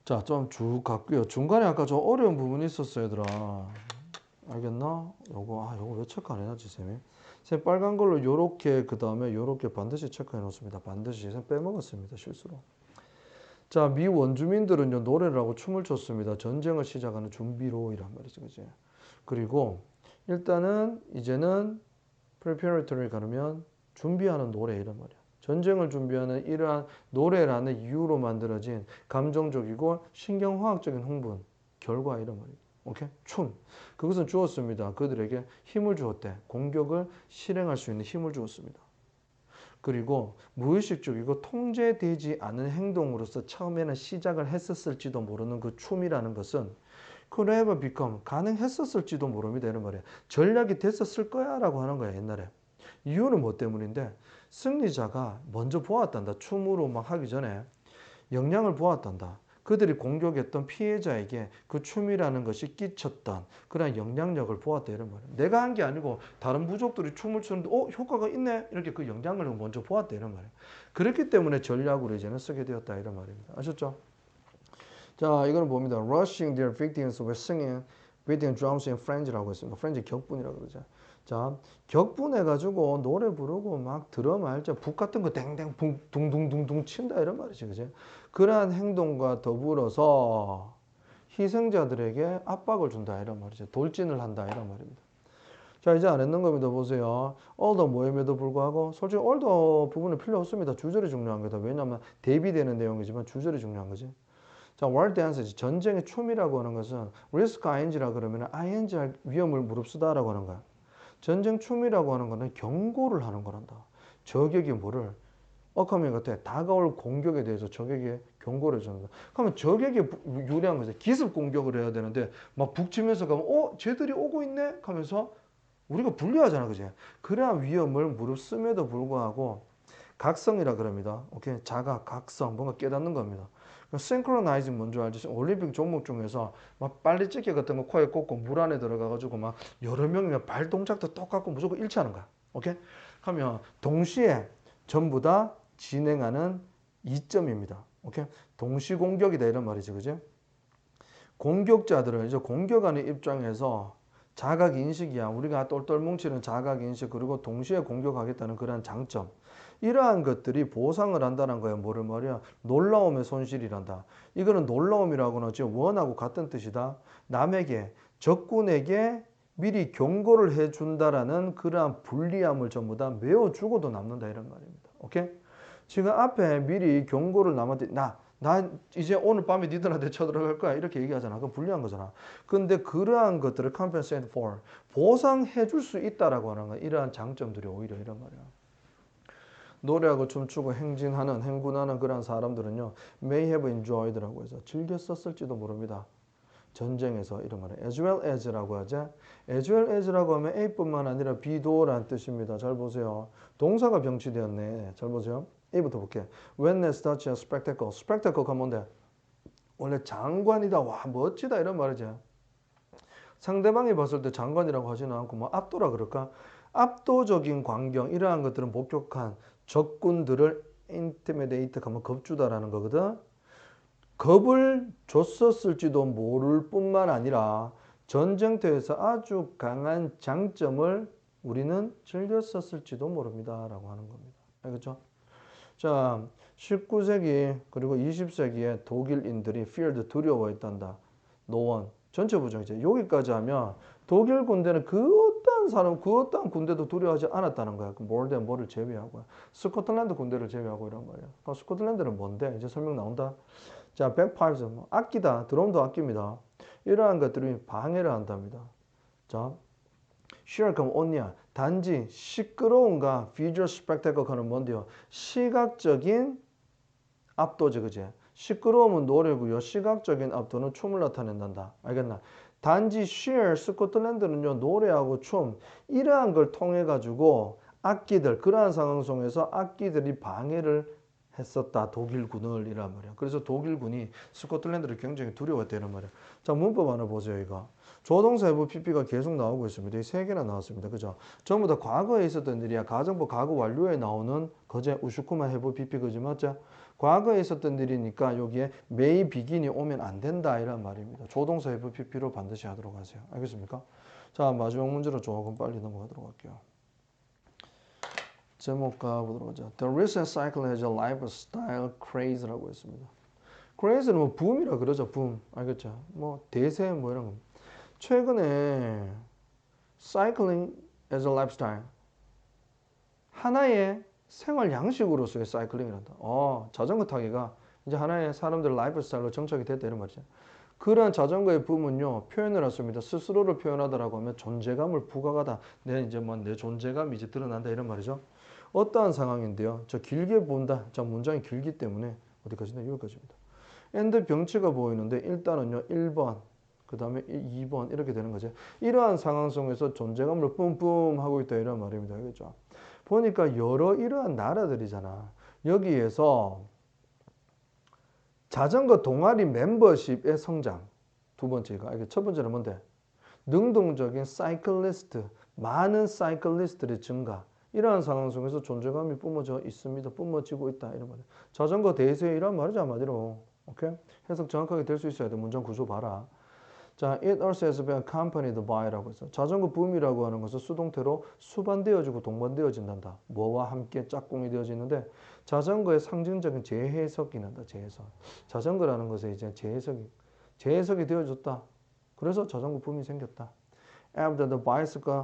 자, 좀 쭉 갔고요. 중간에 아까 좀 어려운 부분이 있었어요, 얘들아. 알겠나? 요거 왜 체크 안 해놨지, 쌤이? 쌤 빨간 걸로 요렇게, 그 다음에 요렇게 반드시 체크해 놓습니다. 반드시. 쌤 빼먹었습니다, 실수로. 자, 미 원주민들은요, 노래를 하고 춤을 췄습니다. 전쟁을 시작하는 준비로, 이란 말이죠, 그지? 그리고, 일단은, 이제는, preparatory 가르면, 준비하는 노래, 이란 말이야. 전쟁을 준비하는 이러한 노래라는 이유로 만들어진 감정적이고 신경화학적인 흥분, 결과, 이란 말이야. 오케이? 춤. 그것은 주었습니다. 그들에게 힘을 주었대. 공격을 실행할 수 있는 힘을 주었습니다. 그리고 무의식적이고 통제되지 않은 행동으로서 처음에는 시작을 했었을지도 모르는 그 춤이라는 것은 could have become 가능했었을지도 모릅니다. 이런 말이에요. 전략이 됐었을 거야 라고 하는 거야, 옛날에. 이유는 뭐 때문인데 승리자가 먼저 보았단다. 춤으로 막 하기 전에 영향을 보았단다. 그들이 공격했던 피해자에게 그 춤이라는 것이 끼쳤던 그런 영향력을 보았다, 이런 말이에요. 내가 한 게 아니고 다른 부족들이 춤을 추는데 효과가 있네 이렇게 그 영향력을 먼저 보았다, 이런 말이에요. 그렇기 때문에 전략으로 이제는 쓰게 되었다, 이런 말입니다. 아셨죠? 자, 이거는 뭡니다. Rushing their victims were singing beating drums in frenzy라고 했습니다. 프렌즈 격분이라고 그러죠. 자, 격분해가지고 노래 부르고 막 드럼 알죠? 북 같은 거 댕댕 둥둥둥둥 친다, 이런 말이지, 그지? 그러한 행동과 더불어서 희생자들에게 압박을 준다, 이런 말이죠. 돌진을 한다, 이런 말입니다. 자, 이제 안 했는 겁니다. 보세요. all도 모임에도 불구하고 솔직히 all도 부분은 필요 없습니다. 주절이 중요한 거다. 왜냐하면 대비되는 내용이지만 주절이 중요한 거지. 자, war dance, 전쟁의 춤이라고 하는 것은 risk ing라 그러면 ing 할 위험을 무릅쓰다라고 하는 거야. 전쟁 춤이라고 하는 거는 경고를 하는 거란다. 적에게 뭐를 어커밍 같아 다가올 공격에 대해서 적에게 경고를 해주는 거야. 그러면 적에게 유리한 거죠. 기습 공격을 해야 되는데 막 북치면서 가면 쟤들이 오고 있네 하면서 우리가 불리하잖아, 그지? 그러한 위험을 무릅쓰면도 불구하고 각성이라 그럽니다. 오케이, 자각, 각성, 뭔가 깨닫는 겁니다. 싱크로나이징 뭔지 알지? 올림픽 종목 중에서 막 빨리 찍기 같은 거 코에 꽂고 물 안에 들어가가지고 막 여러 명이면 발 동작도 똑같고 무조건 일치하는 거야. 오케이? 하면 동시에 전부 다 진행하는 이점입니다. 오케이? 동시 공격이다, 이런 말이지, 그지? 공격자들은 이제 공격하는 입장에서 자각 인식이야. 우리가 똘똘 뭉치는 자각 인식, 그리고 동시에 공격하겠다는 그러한 장점. 이러한 것들이 보상을 한다는 거야. 뭐를 말이야? 놀라움의 손실이란다. 이거는 놀라움이라고는 지금 원하고 같은 뜻이다. 남에게, 적군에게 미리 경고를 해준다라는 그러한 불리함을 전부 다 메워주고도 남는다, 이런 말입니다. 오케이? 지금 앞에 미리 경고를 남한테 나 이제 오늘 밤에 니들한테 쳐들어갈 거야 이렇게 얘기하잖아. 그건 불리한 거잖아. 근데 그러한 것들을 compensate for 보상해 줄 수 있다라고 하는 건 이러한 장점들이 오히려 이런 말이야. 노래하고 춤추고 행군하는 그런 사람들은요, may have enjoyed라고 해서 즐겼었을지도 모릅니다. 전쟁에서 이런 말을 as well as라고 하죠. as well as라고 하면 A뿐만 아니라 B도라는 뜻입니다. 잘 보세요. 동사가 병치되었네. 잘 보세요. A부터 볼게. Witness such a spectacle. spectacle가 뭔데? 원래 장관이다. 와, 멋지다. 이런 말이지. 상대방이 봤을 때 장관이라고 하지는 않고 뭐 압도라 그럴까? 압도적인 광경, 이러한 것들은 목격한 적군들을 intimidate 하면 겁주다라는 거거든. 겁을 줬었을지도 모를 뿐만 아니라 전쟁터에서 아주 강한 장점을 우리는 즐겼었을지도 모릅니다. 라고 하는 겁니다. 알겠죠? 자, 19세기 그리고 20세기에 독일인들이 feared 두려워했단다. 노원 전체 부정이죠. 여기까지 하면 독일 군대는 그 어떠한 사람, 그 어떠한 군대도 두려워하지 않았다는 거야. 그 more than 뭐를 제외하고 스코틀랜드 군대를 제외하고 이런 말이야. 스코틀랜드는 뭔데? 이제 설명 나온다. 자, 백파이브스 뭐 악기다. 드럼도 악기입니다. 이러한 것들이 방해를 한답니다. 자, sure 그럼 only야. 단지 시끄러움과 visual spectacle는 뭔데요? 시각적인 압도죠, 그지? 시끄러움은 노래고요. 시각적인 압도는 춤을 나타낸단다. 알겠나? 단지 sheer 스코틀랜드는요 노래하고 춤 이러한 걸 통해 가지고 악기들 그러한 상황 속에서 악기들이 방해를 했었다 독일군을 이란 말이야. 그래서 독일군이 스코틀랜드를 굉장히 두려워했다는 말이야. 자 문법 하나 보세요 이거. 조동사 해부 PP가 계속 나오고 있습니다. 이 세 개나 나왔습니다. 그죠? 전부 다 과거에 있었던 일이야. 가정부 과거 완료에 나오는 거제 우슈쿠마 해부 PP 그지 맞죠? 과거에 있었던 일이니까 여기에 may begin이 오면 안 된다 이란 말입니다. 조동사 해부 PP로 반드시 하도록 하세요. 알겠습니까? 자 마지막 문제로 조금 빨리 넘어가도록 할게요. 제목 가보도록 하죠. The recent cycle has a lifestyle craze라고 했습니다. craze는 뭐 붐이라 그러죠. 붐. 알겠죠? 뭐 대세 뭐 이런 거. 최근에 cycling as a lifestyle 하나의 생활 양식으로서의 사이클링이란다. 자전거 타기가 이제 하나의 사람들 라이프 스타일로 정착이 됐다 이런 말이죠. 그러한 자전거의 붐은요 표현을 했습니다. 스스로를 표현하다라고 하면 존재감을 부각하다. 내 존재감이 이제 드러난다 이런 말이죠. 어떠한 상황인데요. 저 길게 본다. 자 문장이 길기 때문에 어디까지나 여기까지입니다. and 병치가 보이는데 일단은요 1번 그 다음에 2번 이렇게 되는 거죠. 이러한 상황 속에서 존재감을 뿜뿜 하고 있다 이런 말입니다. 그렇죠? 보니까 여러 이러한 나라들이잖아. 여기에서 자전거 동아리 멤버십의 성장. 두 번째가. 첫 번째는 뭔데? 능동적인 사이클리스트, 많은 사이클리스트의 증가. 이러한 상황 속에서 존재감이 뿜어져 있습니다. 뿜어지고 있다. 이런 말이야. 자전거 대세에 이런 말이죠. 한마디로. 오케이? 해석 정확하게 될 수 있어야 돼. 문장 구조 봐라. 자, it also has been accompanied by라고 해서 자전거 붐이라고 하는 것은 수동태로 수반되어지고 동반되어진단다. 뭐와 함께 짝꿍이 되어지는데 자전거의 상징적인 재해석이 난다. 재해석. 자전거라는 것에 이제 재해석이 되어졌다. 그래서 자전거 붐이 생겼다. After the bicycle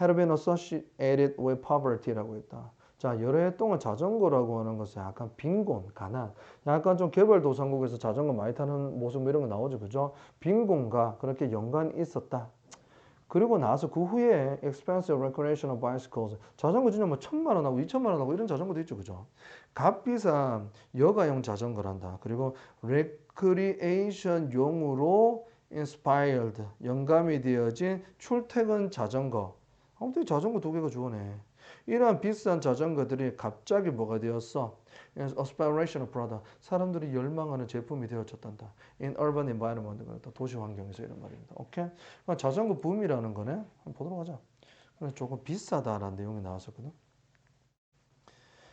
had been associated with poverty라고 했다. 자, 여러 해 동안 자전거라고 하는 것은 약간 빈곤, 가난, 약간 좀 개발도상국에서 자전거 많이 타는 모습 이런 거 나오죠. 그죠? 빈곤과 그렇게 연관이 있었다. 그리고 나서 그 후에 expensive recreational bicycles, 자전거 진짜 뭐 1,000만 원 하고 2,000만 원 하고 이런 자전거도 있죠. 그죠? 값비싼 여가용 자전거란다. 그리고 recreation용으로 inspired, 영감이 되어진 출퇴근 자전거. 아무튼 자전거 두 개가 주어네. 이러한 비싼 자전거들이 갑자기 뭐가 되었어? aspirational product. 사람들이 열망하는 제품이 되어졌단다. in urban environment. 도시 환경에서 이런 말입니다. 오케이? 그러니까 자전거 붐이라는 거네. 한번 보도록 하자. 그래서 조금 비싸다라는 내용이 나왔었거든.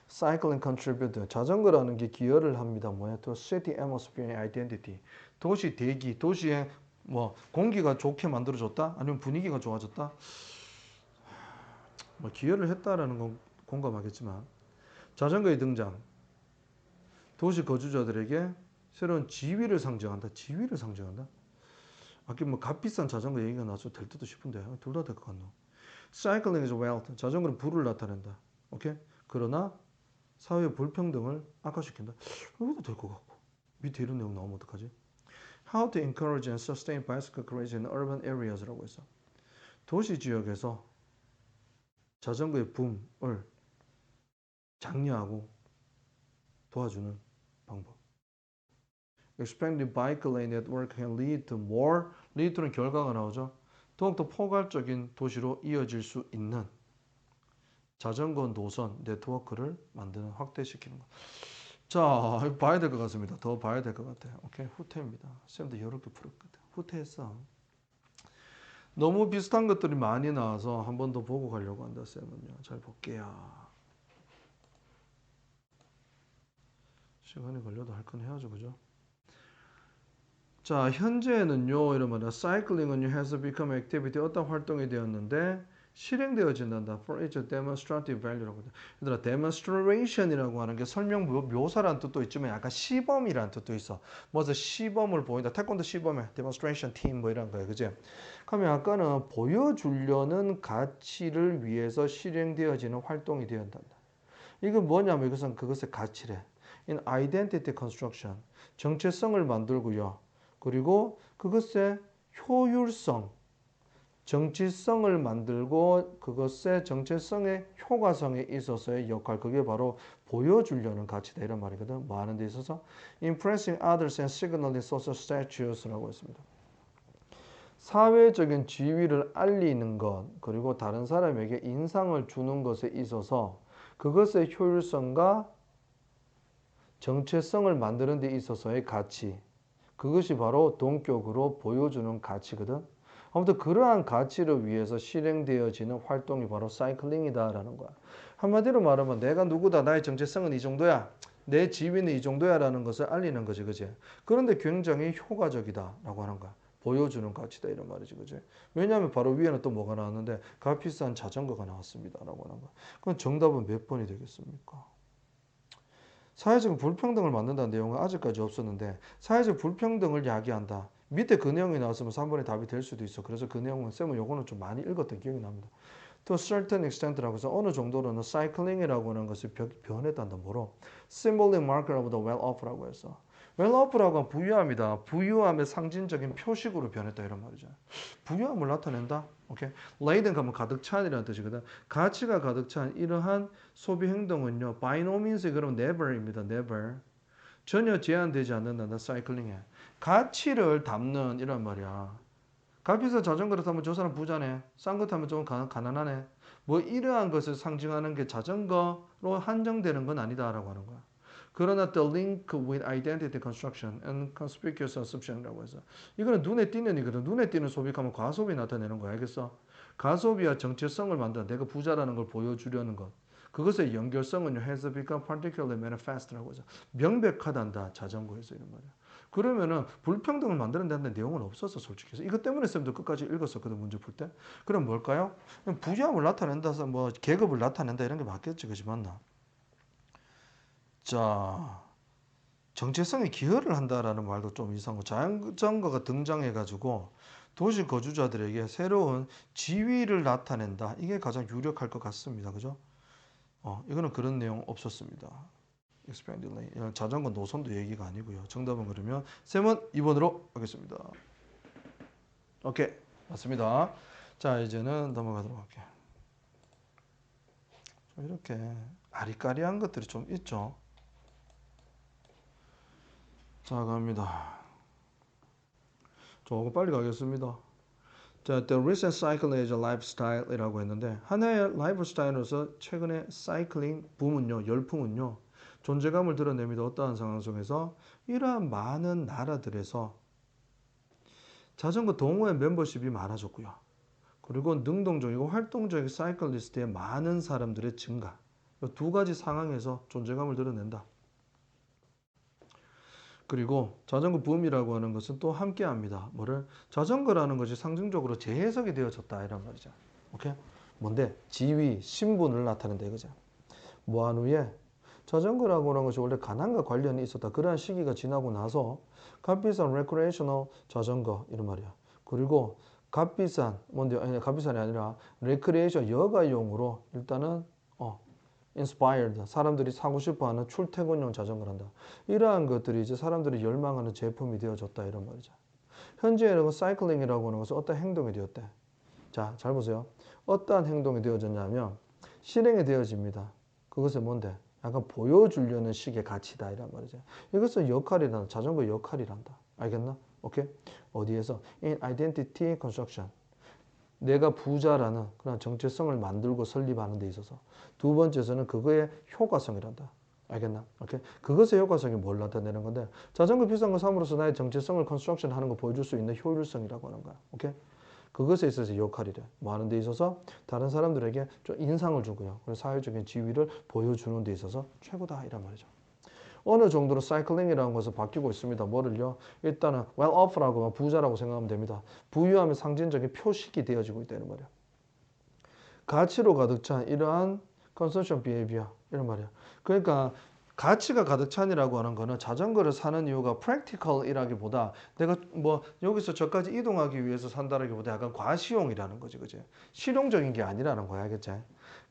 Cycling contribute. 자전거라는 게 기여를 합니다. 뭐야? To city atmosphere identity. 도시 대기, 도시의 뭐 공기가 좋게 만들어졌다? 아니면 분위기가 좋아졌다? 뭐 기여를 했다라는 건 공감하겠지만 자전거의 등장 도시 거주자들에게 새로운 지위를 상징한다. 지위를 상징한다. 아까 뭐 값비싼 자전거 얘기가 나서 될 듯도 싶은데 둘 다 될 것 같노. Cycling is wealth. 자전거는 부를 나타낸다. 오케이? 그러나 사회 불평등을 악화시킨다. 이것도 될 것 같고. 밑에 이런 내용 나오면 어떡하지? How to encourage and sustain bicycle craze in urban areas라고 했어. 도시 지역에서 자전거의 붐을 장려하고 도와주는 방법. Expanding bike lane network can lead to more. lead to는 결과가 나오죠. 더욱더 포괄적인 도시로 이어질 수 있는 자전거 노선 네트워크를 만드는 확대시키는 것. 자, 이거 봐야 될 것 같습니다. 더 봐야 될 것 같아요. 오케이, 후퇴입니다. 쌤도 여러 개 풀었거든. 후퇴했어. 너무 비슷한 것들이 많이 나와서 한 번 더 보고 가려고 한다. 쌤은요. 잘 볼게요. 시간이 걸려도 할 건 해야죠, 그죠? 자, 현재는요, 이러면 cycling은 has become activity 어떤 활동이 되었는데 실행되어진단다. For its demonstrative value라고. 얘들아, demonstration이라고 하는 게 설명 묘사라는 뜻도 있지만 약간 시범이라는 뜻도 있어. 뭐서 시범을 보인다. 태권도 시범에 demonstration team 뭐 이런 거예요, 그지? 그러면 약간은 보여주려는 가치를 위해서 실행되어지는 활동이 되어진다. 이건 뭐냐면 이것은 그것의 가치래. In identity construction, 정체성을 만들고요. 그리고 그것의 효율성, 정치성을 만들고 그것의 정체성의 효과성에 있어서의 역할, 그게 바로 보여주려는 가치다 이런 말이거든. 뭐 하는 데 있어서 impressing others and signaling social status라고 했습니다. 사회적인 지위를 알리는 것, 그리고 다른 사람에게 인상을 주는 것에 있어서 그것의 효율성과 정체성을 만드는 데 있어서의 가치, 그것이 바로 동격으로 보여주는 가치거든. 아무튼 그러한 가치를 위해서 실행되어지는 활동이 바로 사이클링이다라는 거야. 한마디로 말하면 내가 누구다, 나의 정체성은 이 정도야, 내 지위는 이 정도야 라는 것을 알리는 거지, 그지? 그런데 굉장히 효과적이다라고 하는 거야. 보여주는 가치다 이런 말이지, 그지? 왜냐하면 바로 위에는 또 뭐가 나왔는데 값비싼 자전거가 나왔습니다라고 하는 거야. 그럼 정답은 몇 번이 되겠습니까? 사회적 불평등을 만든다는 내용은 아직까지 없었는데 사회적 불평등을 야기한다. 밑에 그 내용이 나왔으면 3번의 답이 될 수도 있어. 그래서 그 내용은 쌤은 요거는 좀 많이 읽었던 기억이 납니다. 또 certain extent라고 해서 어느 정도로는 cycling이라고 하는 것이 변했단다. 뭐로? symbolic marker of the well-off라고 해서 well-off라고 하면 부유함이다. 부유함의 상징적인 표식으로 변했다 이런 말이죠. 부유함을 나타낸다. 오케이. laden 가면 가득 찬이라는 뜻이거든. 가치가 가득 찬 이러한 소비 행동은요. by no means 그러면 never입니다. never. 전혀 제한되지 않는다. 사이클링에. 가치를 담는 이런 말이야. 값비싼 자전거를 타면 저 사람 부자네. 싼 거 타면 좀 가난하네. 뭐 이러한 것을 상징하는 게 자전거로 한정되는 건 아니다라고 하는 거야. 그러나 the link with identity construction and conspicuous assumption이라고 해서 이거는 눈에 띄는 이거든. 눈에 띄는 소비하면 과소비 나타내는 거야. 알겠어? 가소비와 정체성을 만드는 내가 부자라는 걸 보여주려는 것. 그것의 연결성은 has become particularly manifest라고 해서 명백하단다. 자전거에서 이런 말이야. 그러면은 불평등을 만드는 데는 내용은 없었어 솔직히. 이것 때문에 쌤도 끝까지 읽었었거든 문제 풀 때. 그럼 뭘까요? 부유함을 나타낸다, 뭐 계급을 나타낸다 이런 게 맞겠지, 그지 맞나? 자, 정체성에 기여를 한다라는 말도 좀 이상하고 자전거가 등장해가지고 도시 거주자들에게 새로운 지위를 나타낸다. 이게 가장 유력할 것 같습니다, 그죠? 이거는 그런 내용 없었습니다. expandingly. 자전거 노선도 얘기가 아니고요. 정답은 그러면 쌤은 2번으로 하겠습니다. 오케이. 맞습니다. 자, 이제는 넘어가도록 할게요. 이렇게 아리까리한 것들이 좀 있죠. 자, 갑니다. 조금 빨리 가겠습니다. 자, the recent cycling is a lifestyle이라고 했는데 하나의 라이프 스타일로서 최근에 사이클링 붐은요, 열풍은요, 존재감을 드러냅니다. 어떠한 상황 속에서 이러한 많은 나라들에서 자전거 동호회 멤버십이 많아졌고요. 그리고 능동적이고 활동적인 사이클리스트의 많은 사람들의 증가. 이 두 가지 상황에서 존재감을 드러낸다. 그리고 자전거 붐이라고 하는 것은 또 함께합니다. 뭐를? 자전거라는 것이 상징적으로 재해석이 되어졌다 이란 말이죠. 오케이? 뭔데? 지위, 신분을 나타낸다 이거죠. 뭐한 후에 자전거라고 하는 것이 원래 가난과 관련이 있었다. 그러한 시기가 지나고 나서 값비싼 레크레이셔널 자전거 이런 말이야. 그리고 값비싼 뭔데? 아니 값비싼이 아니라 레크레이션 여가용으로 일단은 inspired 사람들이 사고 싶어하는 출퇴근용 자전거란다. 이러한 것들이 이제 사람들이 열망하는 제품이 되어졌다 이런 말이죠. 현재는 사이클링이라고 하는 것은 어떤 행동이 되었대. 자, 잘 보세요. 어떠한 행동이 되어졌냐면 실행이 되어집니다. 그것은 뭔데? 약간 보여주려는 식의 가치다 이란 말이죠. 이것은 역할이란다. 자전거 역할이란다. 알겠나? 오케이? 어디에서? In identity construction. 내가 부자라는 그런 정체성을 만들고 설립하는 데 있어서. 두 번째에서는 그거의 효과성이란다. 알겠나? 오케이? 그것의 효과성이 뭘 나타내는 건데 자전거 비싼 거 삼으로써 나의 정체성을 컨스트럭션 하는 거 보여줄 수 있는 효율성이라고 하는 거야. 오케이? 그것에 있어서 역할이래. 뭐 하는 데 있어서 다른 사람들에게 좀 인상을 주고요. 그리고 사회적인 지위를 보여주는 데 있어서 최고다 이란 말이죠. 어느 정도로 사이클링이라는 것을 바뀌고 있습니다. 뭐를요? 일단은 well off라고 부자라고 생각하면 됩니다. 부유함의 상징적인 표식이 되어지고 있다는 말이야. 가치로 가득 찬 이러한 consumption behavior 이런 말이야. 그러니까 가치가 가득 찬이라고 하는 거는 자전거를 사는 이유가 practical이라기보다 내가 뭐 여기서 저까지 이동하기 위해서 산다라기보다 약간 과시용이라는 거지, 그지? 실용적인 게 아니라는 거야, 알겠지?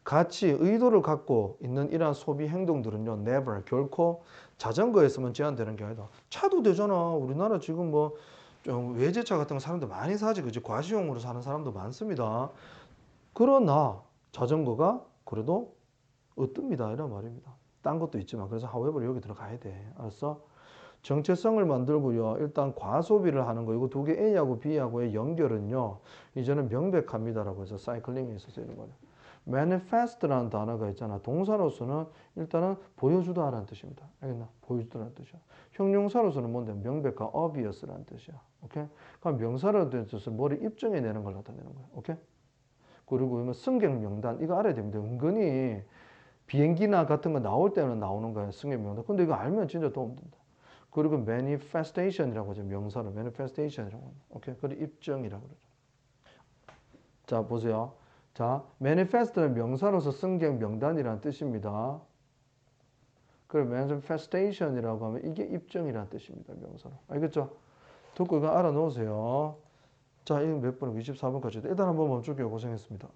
가치, 의도를 갖고 있는 이러한 소비 행동들은요, never, 결코 자전거에서만 제한되는 게 아니다. 차도 되잖아. 우리나라 지금 뭐 좀 외제차 같은 거 사람들 많이 사지, 그지? 과시용으로 사는 사람도 많습니다. 그러나 자전거가 그래도 으뜹니다 이런 말입니다. 딴 것도 있지만 그래서 however 여기 들어가야 돼. 알았어? 정체성을 만들고요. 일단 과소비를 하는 거 이거 두 개 A하고 B하고의 연결은요. 이제는 명백합니다라고 해서 사이클링에 있어서 이런 거예요. manifest라는 단어가 있잖아. 동사로서는 일단은 보여주다라는 뜻입니다. 알겠나? 보여주다라는 뜻이야. 형용사로서는 뭔데? 명백한 obvious라는 뜻이야. 오케이? 그럼 명사로 뜻은 뭐를 입증해 내는 걸 나타내는 거야. 오케이? 그리고 승객 명단 이거 알아야 됩니다. 은근히 비행기나 같은 거 나올 때는 나오는 거예요. 승객 명단. 근데 이거 알면 진짜 도움 된다. 그리고 manifestation이라고 하죠. 명사로 manifestation이라고 합니다. 오케이. 그리고 입증이라고 그러죠. 자, 보세요. 자, manifest는 명사로서 승객 명단이라는 뜻입니다. 그리고 manifestation이라고 하면 이게 입증이라는 뜻입니다. 명사로. 알겠죠? 듣고 이거 알아놓으세요. 자, 이거 몇 분? 24분까지. 일단 한번 멈출게요. 고생했습니다.